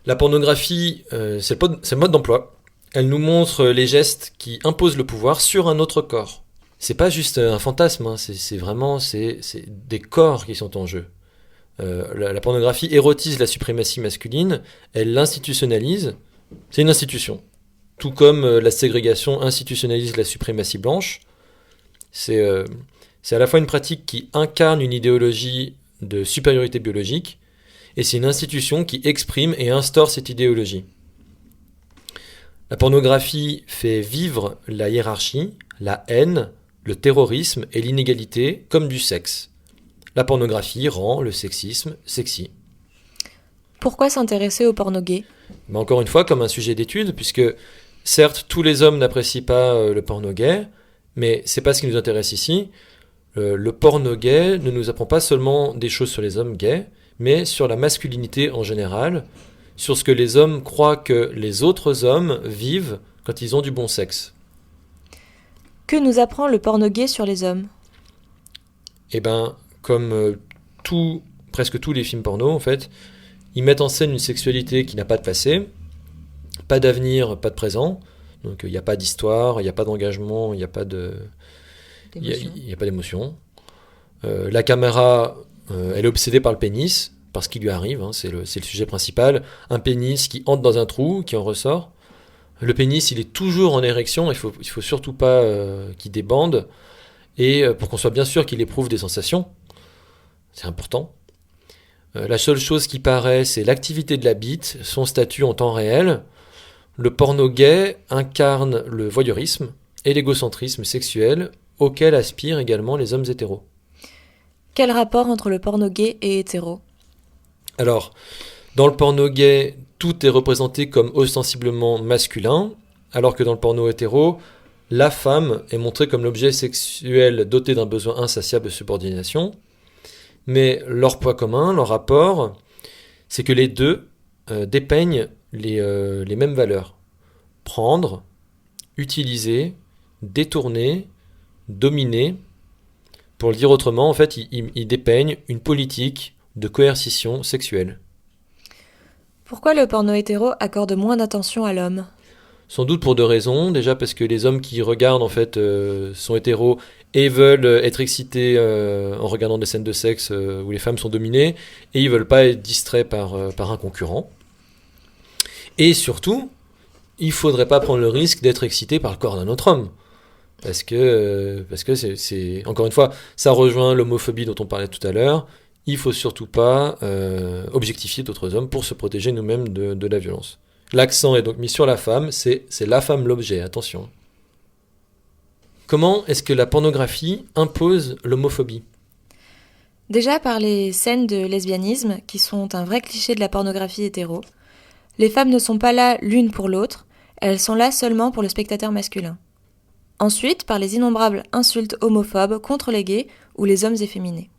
La pornographie, c'est le mode d'emploi. Elle nous montre les gestes qui imposent le pouvoir sur un autre corps. C'est pas juste un fantasme, hein, c'est vraiment des corps qui sont en jeu. La pornographie érotise la suprématie masculine, elle l'institutionnalise. C'est une institution. Tout comme la ségrégation institutionnalise la suprématie blanche. C'est à la fois une pratique qui incarne une idéologie de supériorité biologique, et c'est une institution qui exprime et instaure cette idéologie. La pornographie fait vivre la hiérarchie, la haine, le terrorisme et l'inégalité comme du sexe. La pornographie rend le sexisme sexy. Pourquoi s'intéresser au porno gay ? Mais encore une fois, comme un sujet d'étude, puisque certes, tous les hommes n'apprécient pas le porno gay, mais c'est pas ce qui nous intéresse ici. Le porno gay ne nous apprend pas seulement des choses sur les hommes gays, mais sur la masculinité en général, sur ce que les hommes croient que les autres hommes vivent quand ils ont du bon sexe. Que nous apprend le porno gay sur les hommes ? Eh ben, comme presque tous les films porno, en fait, ils mettent en scène une sexualité qui n'a pas de passé, pas d'avenir, pas de présent. Donc il n'y a pas d'histoire, il n'y a pas d'engagement, il n'y a pas d'émotion. La caméra, elle est obsédée par le pénis, par ce qui lui arrive, hein, c'est le sujet principal. Un pénis qui entre dans un trou, qui en ressort. Le pénis, il est toujours en érection, il faut surtout pas qu'il débande, et pour qu'on soit bien sûr qu'il éprouve des sensations. C'est important. La seule chose qui paraît, c'est l'activité de la bite, son statut en temps réel. Le porno gay incarne le voyeurisme et l'égocentrisme sexuel auquel aspirent également les hommes hétéros. Quel rapport entre le porno gay et hétéro ? Alors, dans le porno gay, tout est représenté comme ostensiblement masculin, alors que dans le porno hétéro, la femme est montrée comme l'objet sexuel doté d'un besoin insatiable de subordination. Mais leur point commun, leur rapport, c'est que les deux dépeignent les mêmes valeurs. Prendre, utiliser, détourner, dominer. Pour le dire autrement, en fait, ils dépeignent une politique de coercition sexuelle. Pourquoi le porno hétéro accorde moins d'attention à l'homme ? Sans doute pour deux raisons. Déjà parce que les hommes qui regardent en fait sont hétéros et veulent être excités en regardant des scènes de sexe où les femmes sont dominées, et ils veulent pas être distraits par un concurrent. Et surtout, il faudrait pas prendre le risque d'être excité par le corps d'un autre homme. Parce que c'est encore une fois, ça rejoint l'homophobie dont on parlait tout à l'heure. Il faut surtout pas objectifier d'autres hommes pour se protéger nous-mêmes de la violence. L'accent est donc mis sur la femme, c'est la femme l'objet, attention. Comment est-ce que la pornographie impose l'homophobie ? Déjà par les scènes de lesbianisme, qui sont un vrai cliché de la pornographie hétéro. Les femmes ne sont pas là l'une pour l'autre, elles sont là seulement pour le spectateur masculin. Ensuite, par les innombrables insultes homophobes contre les gays ou les hommes efféminés.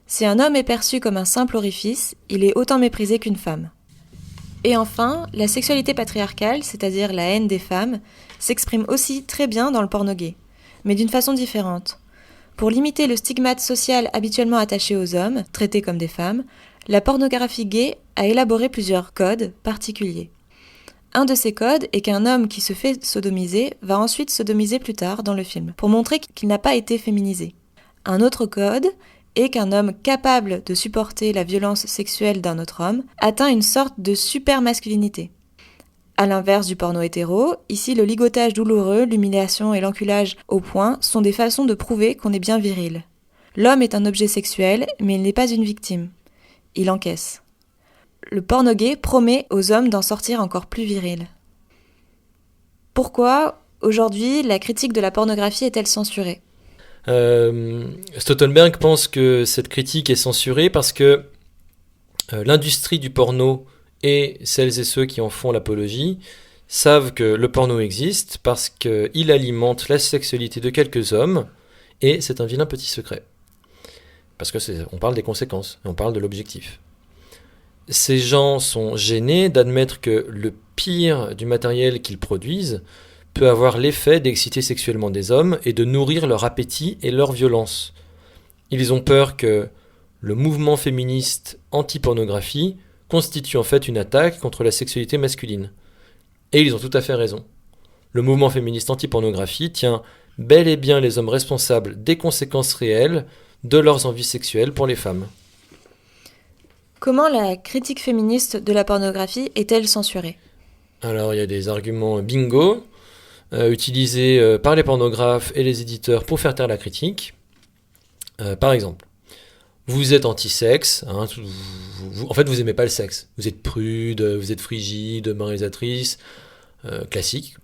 Si un homme est perçu comme un simple orifice, il est autant méprisé qu'une femme. Et enfin, la sexualité patriarcale, c'est-à-dire la haine des femmes, s'exprime aussi très bien dans le porno gay, mais d'une façon différente. Pour limiter le stigmate social habituellement attaché aux hommes, traités comme des femmes, la pornographie gay a élaboré plusieurs codes particuliers. Un de ces codes est qu'un homme qui se fait sodomiser va ensuite sodomiser plus tard dans le film, pour montrer qu'il n'a pas été féminisé. Un autre code est qu'un homme capable de supporter la violence sexuelle d'un autre homme atteint une sorte de super-masculinité. À l'inverse du porno hétéro, ici le ligotage douloureux, l'humiliation et l'enculage au poing sont des façons de prouver qu'on est bien viril. L'homme est un objet sexuel, mais il n'est pas une victime. Il encaisse. Le porno gay promet aux hommes d'en sortir encore plus virils. Pourquoi, aujourd'hui, la critique de la pornographie est-elle censurée ? Stoltenberg pense que cette critique est censurée parce que l'industrie du porno et celles et ceux qui en font l'apologie savent que le porno existe parce qu'il alimente la sexualité de quelques hommes, et c'est un vilain petit secret. Parce que on parle des conséquences, on parle de l'objectif. Ces gens sont gênés d'admettre que le pire du matériel qu'ils produisent peut avoir l'effet d'exciter sexuellement des hommes et de nourrir leur appétit et leur violence. Ils ont peur que le mouvement féministe anti-pornographie constitue en fait une attaque contre la sexualité masculine. Et ils ont tout à fait raison. Le mouvement féministe anti-pornographie tient bel et bien les hommes responsables des conséquences réelles de leurs envies sexuelles pour les femmes. Comment la critique féministe de la pornographie est-elle censurée ? Alors il y a des arguments bingo utilisés par les pornographes et les éditeurs pour faire taire la critique. Par exemple, vous êtes anti-sexe, hein, en fait vous aimez pas le sexe, vous êtes prude, vous êtes frigide, moralisatrice, classique.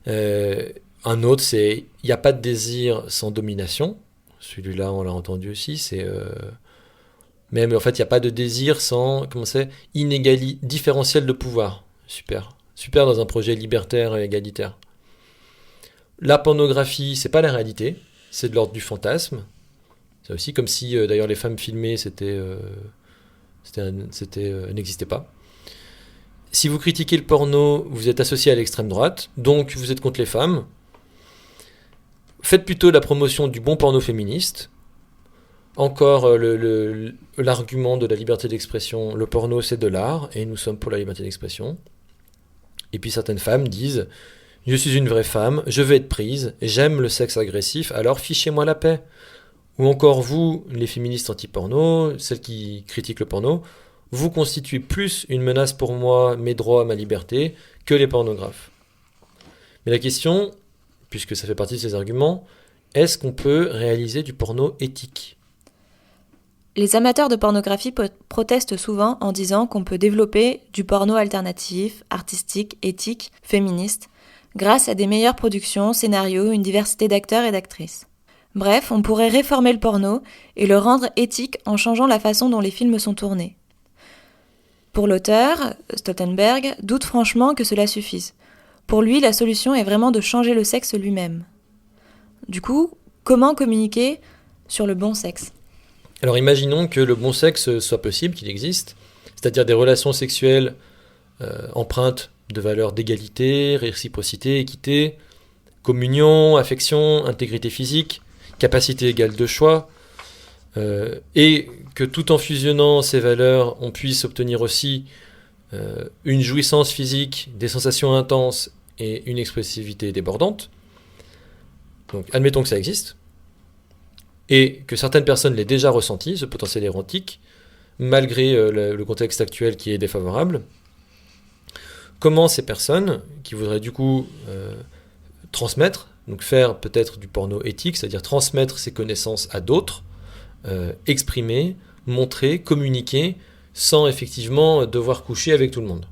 Un autre c'est il n'y a pas de désir sans domination. Celui-là on l'a entendu aussi, c'est même en fait il n'y a pas de désir sans différentiel de pouvoir. Super dans un projet libertaire et égalitaire. La pornographie, c'est pas la réalité, c'est de l'ordre du fantasme. C'est aussi comme si d'ailleurs les femmes filmées n'existait pas. Si vous critiquez le porno, vous êtes associé à l'extrême droite, donc vous êtes contre les femmes. Faites plutôt la promotion du bon porno féministe. Encore l'argument de la liberté d'expression, le porno c'est de l'art, et nous sommes pour la liberté d'expression. Et puis certaines femmes disent « Je suis une vraie femme, je veux être prise, j'aime le sexe agressif, alors fichez-moi la paix ». Ou encore vous, les féministes anti-porno, celles qui critiquent le porno, vous constituez plus une menace pour moi, mes droits, ma liberté, que les pornographes. Mais la question, puisque ça fait partie de ces arguments, est-ce qu'on peut réaliser du porno éthique ? Les amateurs de pornographie protestent souvent en disant qu'on peut développer du porno alternatif, artistique, éthique, féministe, grâce à des meilleures productions, scénarios, une diversité d'acteurs et d'actrices. Bref, on pourrait réformer le porno et le rendre éthique en changeant la façon dont les films sont tournés. Pour l'auteur, Stoltenberg doute franchement que cela suffise. Pour lui, la solution est vraiment de changer le sexe lui-même. Du coup, comment communiquer sur le bon sexe ? Alors imaginons que le bon sexe soit possible, qu'il existe, c'est-à-dire des relations sexuelles empreintes de valeurs d'égalité, réciprocité, équité, communion, affection, intégrité physique, capacité égale de choix, et que tout en fusionnant ces valeurs, on puisse obtenir aussi une jouissance physique, des sensations intenses et une expressivité débordante. Donc admettons que ça existe, et que certaines personnes l'aient déjà ressenti, ce potentiel érotique, malgré le contexte actuel qui est défavorable. Comment ces personnes, qui voudraient du coup transmettre, donc faire peut-être du porno éthique, c'est-à-dire transmettre ces connaissances à d'autres, exprimer, montrer, communiquer, sans effectivement devoir coucher avec tout le monde.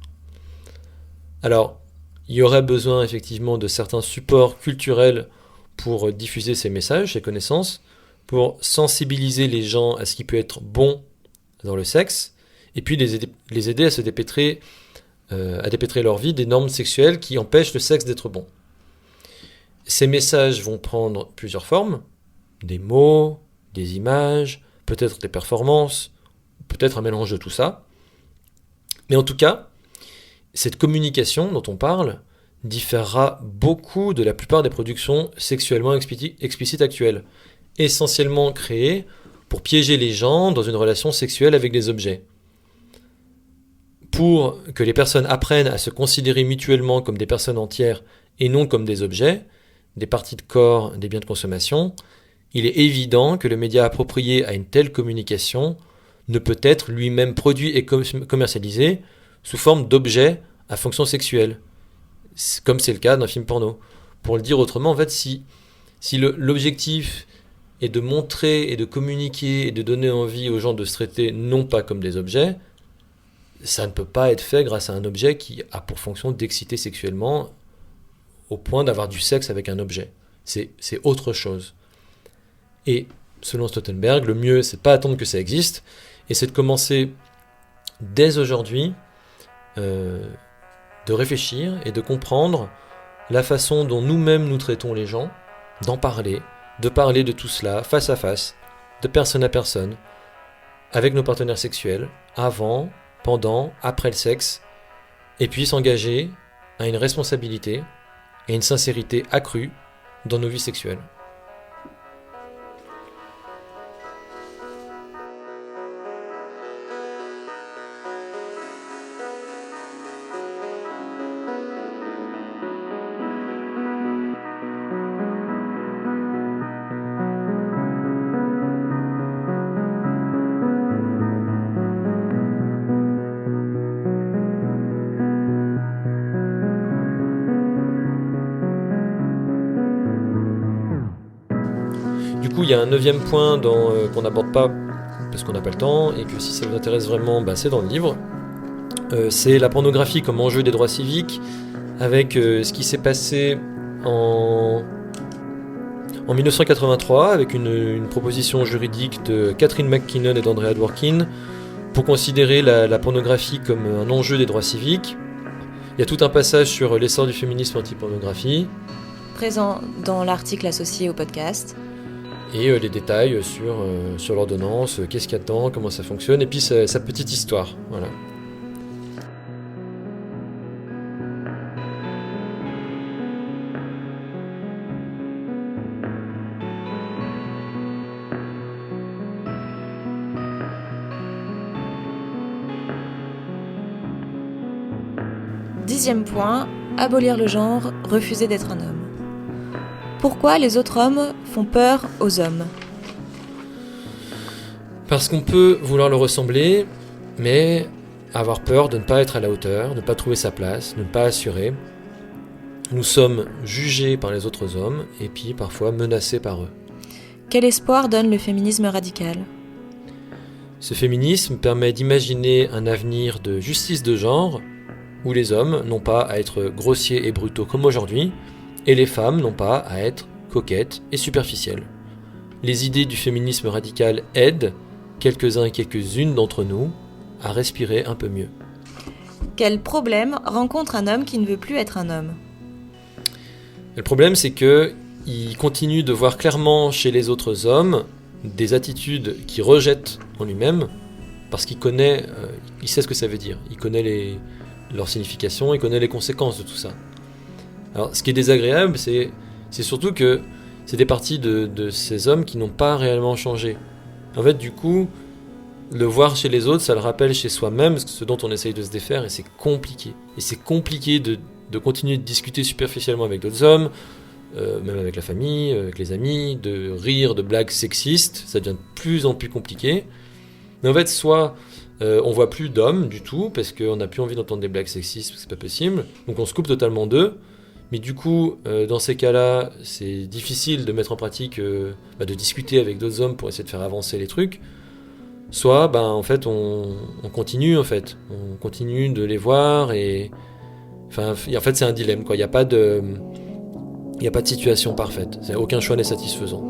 Alors, il y aurait besoin effectivement de certains supports culturels pour diffuser ces messages, ces connaissances, pour sensibiliser les gens à ce qui peut être bon dans le sexe, et puis les aider à se dépêtrer, à dépêtrer leur vie des normes sexuelles qui empêchent le sexe d'être bon. Ces messages vont prendre plusieurs formes, des mots, des images, peut-être des performances, peut-être un mélange de tout ça. Mais en tout cas, cette communication dont on parle différera beaucoup de la plupart des productions sexuellement explicites actuelles, essentiellement créées pour piéger les gens dans une relation sexuelle avec des objets. Pour que les personnes apprennent à se considérer mutuellement comme des personnes entières et non comme des objets, des parties de corps, des biens de consommation, il est évident que le média approprié à une telle communication ne peut être lui-même produit et commercialisé sous forme d'objet à fonction sexuelle, comme c'est le cas d'un film porno. Pour le dire autrement, en fait, si l'objectif est de montrer et de communiquer et de donner envie aux gens de se traiter non pas comme des objets, ça ne peut pas être fait grâce à un objet qui a pour fonction d'exciter sexuellement au point d'avoir du sexe avec un objet. C'est autre chose. Et selon Stoltenberg, le mieux, c'est pas attendre que ça existe, et c'est de commencer dès aujourd'hui de réfléchir et de comprendre la façon dont nous-mêmes nous traitons les gens, d'en parler, de parler de tout cela face à face, de personne à personne, avec nos partenaires sexuels, avant, pendant, après le sexe, et puis s'engager à une responsabilité et une sincérité accrue dans nos vies sexuelles. Du coup, il y a un 9e point qu'on n'aborde pas parce qu'on n'a pas le temps, et que si ça vous intéresse vraiment, c'est dans le livre. C'est la pornographie comme enjeu des droits civiques, avec ce qui s'est passé en 1983, avec une proposition juridique de Catherine McKinnon et d'Andrea Dworkin pour considérer la pornographie comme un enjeu des droits civiques. Il y a tout un passage sur l'essor du féminisme anti-pornographie. Présent dans l'article associé au podcast. Et les détails sur l'ordonnance, qu'est-ce qu'il y a dedans, comment ça fonctionne, et puis sa petite histoire. Voilà. Dixième point, abolir le genre, refuser d'être un homme. Pourquoi les autres hommes font peur aux hommes ? Parce qu'on peut vouloir le ressembler, mais avoir peur de ne pas être à la hauteur, de ne pas trouver sa place, de ne pas assurer. Nous sommes jugés par les autres hommes, et puis parfois menacés par eux. Quel espoir donne le féminisme radical ? Ce féminisme permet d'imaginer un avenir de justice de genre, où les hommes n'ont pas à être grossiers et brutaux comme aujourd'hui, et les femmes n'ont pas à être coquettes et superficielles. Les idées du féminisme radical aident quelques-uns et quelques-unes d'entre nous à respirer un peu mieux. Quel problème rencontre un homme qui ne veut plus être un homme ? Le problème, c'est qu'il continue de voir clairement chez les autres hommes des attitudes qu'il rejette en lui-même, parce qu'il connaît, il sait ce que ça veut dire, il connaît leur signification, il connaît les conséquences de tout ça. Alors, ce qui est désagréable, c'est surtout que c'est des parties de ces hommes qui n'ont pas réellement changé. En fait, du coup, le voir chez les autres, ça le rappelle chez soi-même, ce dont on essaye de se défaire, et c'est compliqué. Et c'est compliqué de continuer de discuter superficiellement avec d'autres hommes, même avec la famille, avec les amis, de rire de blagues sexistes, ça devient de plus en plus compliqué. Mais en fait, soit on voit plus d'hommes du tout, parce qu'on n'a plus envie d'entendre des blagues sexistes, parce que c'est pas possible, donc on se coupe totalement d'eux. Mais du coup, dans ces cas-là, c'est difficile de mettre en pratique, de discuter avec d'autres hommes pour essayer de faire avancer les trucs. Soit, en fait, on continue, en fait. On continue de les voir et... Enfin, en fait, c'est un dilemme, quoi. Il n'y a pas de situation parfaite. Aucun choix n'est satisfaisant.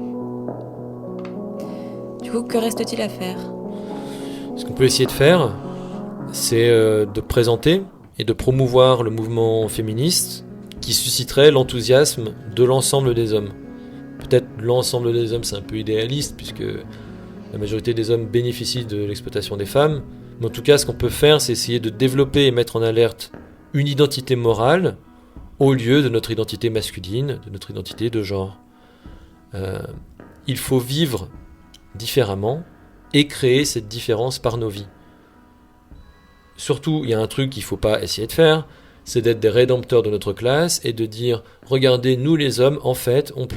Du coup, que reste-t-il à faire ? Ce qu'on peut essayer de faire, c'est de présenter et de promouvoir le mouvement féministe qui susciterait l'enthousiasme de l'ensemble des hommes. Peut-être l'ensemble des hommes, c'est un peu idéaliste, puisque la majorité des hommes bénéficient de l'exploitation des femmes. Mais en tout cas, ce qu'on peut faire, c'est essayer de développer et mettre en alerte une identité morale au lieu de notre identité masculine, de notre identité de genre. Il faut vivre différemment et créer cette différence par nos vies. Surtout, il y a un truc qu'il ne faut pas essayer de faire, c'est d'être des rédempteurs de notre classe et de dire « Regardez, nous les hommes, en fait, on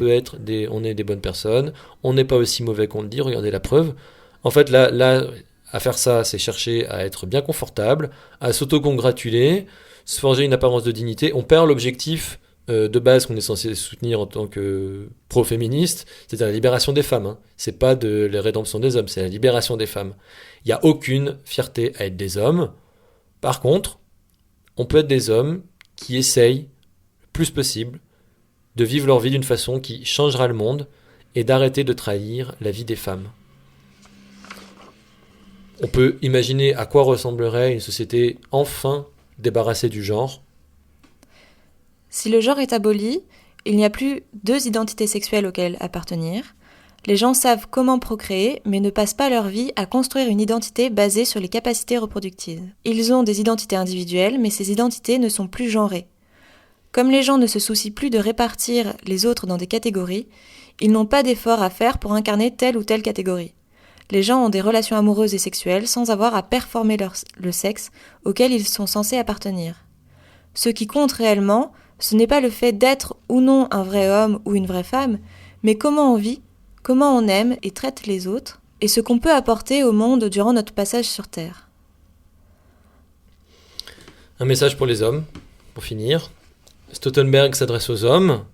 est des bonnes personnes, on n'est pas aussi mauvais qu'on le dit, regardez la preuve. » En fait, là, à faire ça, c'est chercher à être bien confortable, à s'auto-congratuler, se forger une apparence de dignité. On perd l'objectif de base qu'on est censé soutenir en tant que pro-féministe, c'est-à-dire la libération des femmes. C'est pas de la rédemption des hommes, c'est la libération des femmes. Il n'y a aucune fierté à être des hommes. Par contre, on peut être des hommes qui essayent le plus possible de vivre leur vie d'une façon qui changera le monde et d'arrêter de trahir la vie des femmes. On peut imaginer à quoi ressemblerait une société enfin débarrassée du genre. Si le genre est aboli, il n'y a plus 2 identités sexuelles auxquelles appartenir. Les gens savent comment procréer, mais ne passent pas leur vie à construire une identité basée sur les capacités reproductives. Ils ont des identités individuelles, mais ces identités ne sont plus genrées. Comme les gens ne se soucient plus de répartir les autres dans des catégories, ils n'ont pas d'effort à faire pour incarner telle ou telle catégorie. Les gens ont des relations amoureuses et sexuelles sans avoir à performer le sexe auquel ils sont censés appartenir. Ce qui compte réellement, ce n'est pas le fait d'être ou non un vrai homme ou une vraie femme, mais comment on vit, comment on aime et traite les autres, et ce qu'on peut apporter au monde durant notre passage sur Terre. Un message pour les hommes, pour finir. Staudenberg s'adresse aux hommes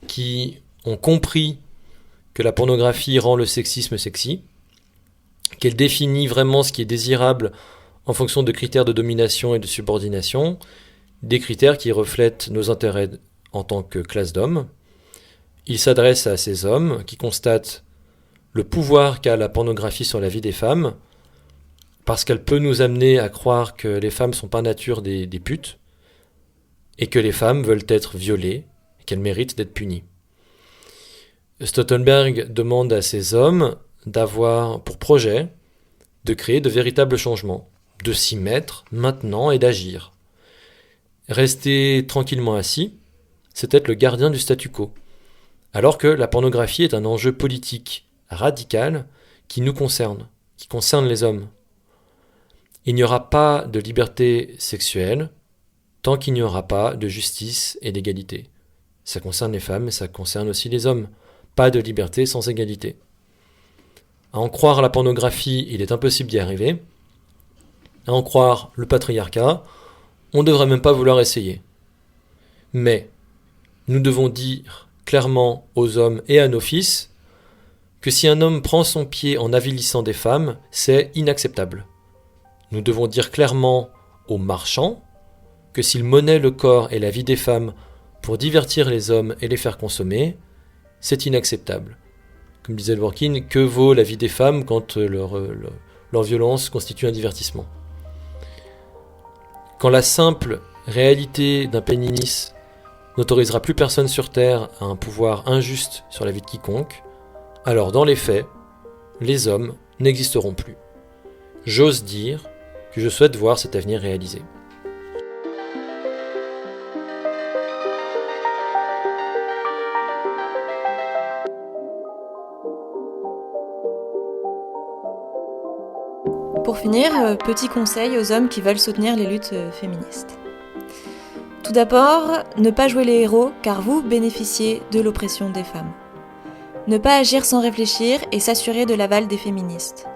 qui ont compris que la pornographie rend le sexisme sexy, qu'elle définit vraiment ce qui est désirable en fonction de critères de domination et de subordination, des critères qui reflètent nos intérêts en tant que classe d'hommes. Il s'adresse à ces hommes qui constatent le pouvoir qu'a la pornographie sur la vie des femmes, parce qu'elle peut nous amener à croire que les femmes sont par nature des putes, et que les femmes veulent être violées, et qu'elles méritent d'être punies. Staudenberg demande à ces hommes d'avoir pour projet de créer de véritables changements, de s'y mettre maintenant et d'agir. Rester tranquillement assis, c'est être le gardien du statu quo, alors que la pornographie est un enjeu politique radical qui nous concerne, qui concerne les hommes. Il n'y aura pas de liberté sexuelle tant qu'il n'y aura pas de justice et d'égalité. Ça concerne les femmes, mais ça concerne aussi les hommes. Pas de liberté sans égalité. À en croire la pornographie, il est impossible d'y arriver. À en croire le patriarcat, on ne devrait même pas vouloir essayer. Mais nous devons dire clairement aux hommes et à nos fils que si un homme prend son pied en avilissant des femmes, c'est inacceptable. Nous devons dire clairement aux marchands que s'ils monnaient le corps et la vie des femmes pour divertir les hommes et les faire consommer, c'est inacceptable. Comme disait Dworkin, que vaut la vie des femmes quand leur violence constitue un divertissement? Quand la simple réalité d'un pénis n'autorisera plus personne sur Terre à un pouvoir injuste sur la vie de quiconque, alors dans les faits, les hommes n'existeront plus. J'ose dire que je souhaite voir cet avenir réalisé. pour finir, petit conseil aux hommes qui veulent soutenir les luttes féministes. Tout d'abord, ne pas jouer les héros car vous bénéficiez de l'oppression des femmes. Ne pas agir sans réfléchir et s'assurer de l'aval des féministes.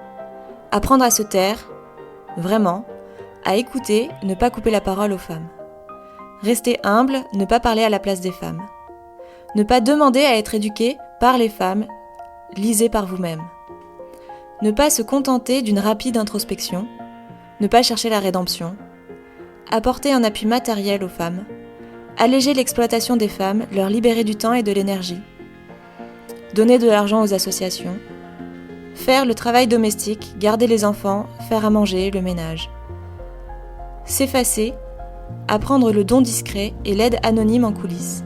Apprendre à se taire, vraiment, à écouter, ne pas couper la parole aux femmes. Rester humble, ne pas parler à la place des femmes. Ne pas demander à être éduqué par les femmes, lisez par vous-même. Ne pas se contenter d'une rapide introspection, ne pas chercher la rédemption. Apporter un appui matériel aux femmes, alléger l'exploitation des femmes, leur libérer du temps et de l'énergie. Donner de l'argent aux associations. Faire le travail domestique, garder les enfants, faire à manger, le ménage. S'effacer, apprendre le don discret et l'aide anonyme en coulisses.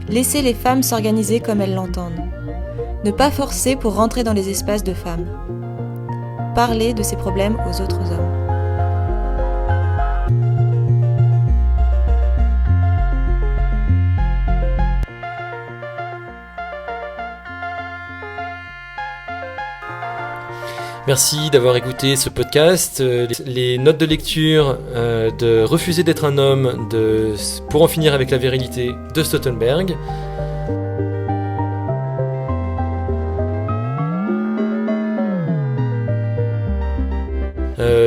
Laisser les femmes s'organiser comme elles l'entendent. Ne pas forcer pour rentrer dans les espaces de femmes. Parler de ces problèmes aux autres hommes. Merci d'avoir écouté ce podcast. Les notes de lecture de Refuser d'être un homme pour en finir avec la virilité de Staudenberg.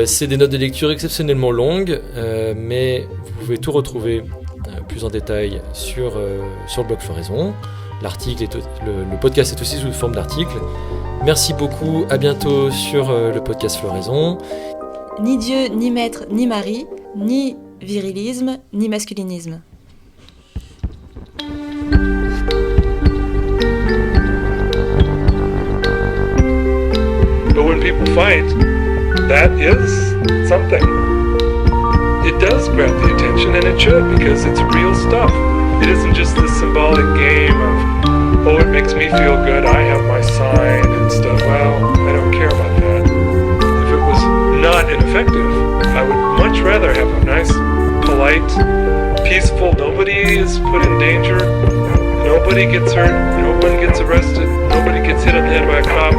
C'est des notes de lecture exceptionnellement longues, mais vous pouvez tout retrouver plus en détail sur le blog Floraison. Le podcast est aussi sous forme d'article. Merci beaucoup, à bientôt sur le podcast Floraison. Ni Dieu, ni maître, ni mari, ni virilisme, ni masculinisme. But when people fight, that is something. It does grab the attention, and it should, because it's real stuff. It isn't just this symbolic game of, oh, it makes me feel good, I have my sign and stuff. Well, I don't care about that. If it was not ineffective, I would much rather have a nice, polite, peaceful, nobody is put in danger, nobody gets hurt, no one gets arrested, nobody gets hit on the head by a cop,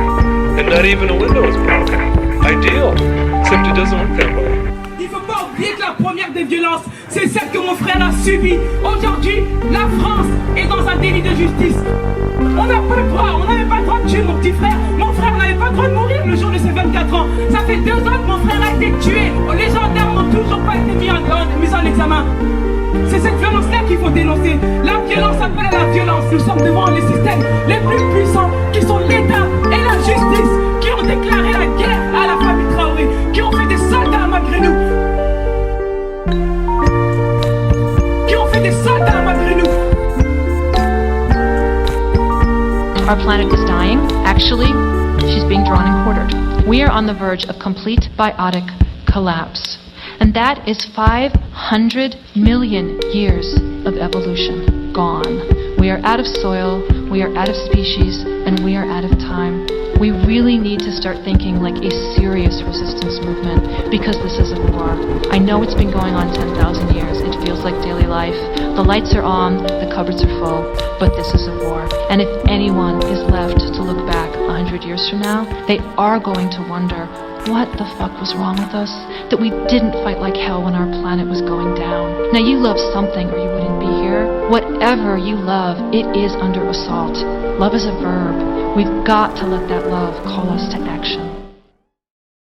and not even a window is broken. Ideal, except it doesn't work that way. Il faut pas oublier que la première des violences, c'est celle que mon frère a subie. Aujourd'hui, la France est dans un délit de justice. On n'a pas le droit, on n'avait pas le droit de tuer mon petit frère. Mon frère n'avait pas le droit de mourir le jour de ses 24 ans. Ça fait 2 ans que mon frère a été tué. Les gendarmes n'ont toujours pas été mis en examen. C'est cette violence-là qu'il faut dénoncer. La violence appelle à la violence. Nous sommes devant les systèmes les plus puissants qui sont l'État et la justice, qui ont déclaré la guerre à la famille Traoré, qui ont fait des soldats malgré nous. Our planet is dying. Actually, she's being drawn and quartered. We are on the verge of complete biotic collapse. And that is 500 million years of evolution gone. We are out of soil, we are out of species, and we are out of time. We really need to start thinking like a serious resistance movement, because this is a war. I know it's been going on 10,000 years. It feels like daily life. The lights are on, the cupboards are full, but this is a war. And if anyone is left to look back 100 years from now, they are going to wonder, what the fuck was wrong with us? That we didn't fight like hell when our planet was going down. Now you love something or you wouldn't be here. Whatever you love, it is under assault. Love is a verb. We've got to let that love call us to action.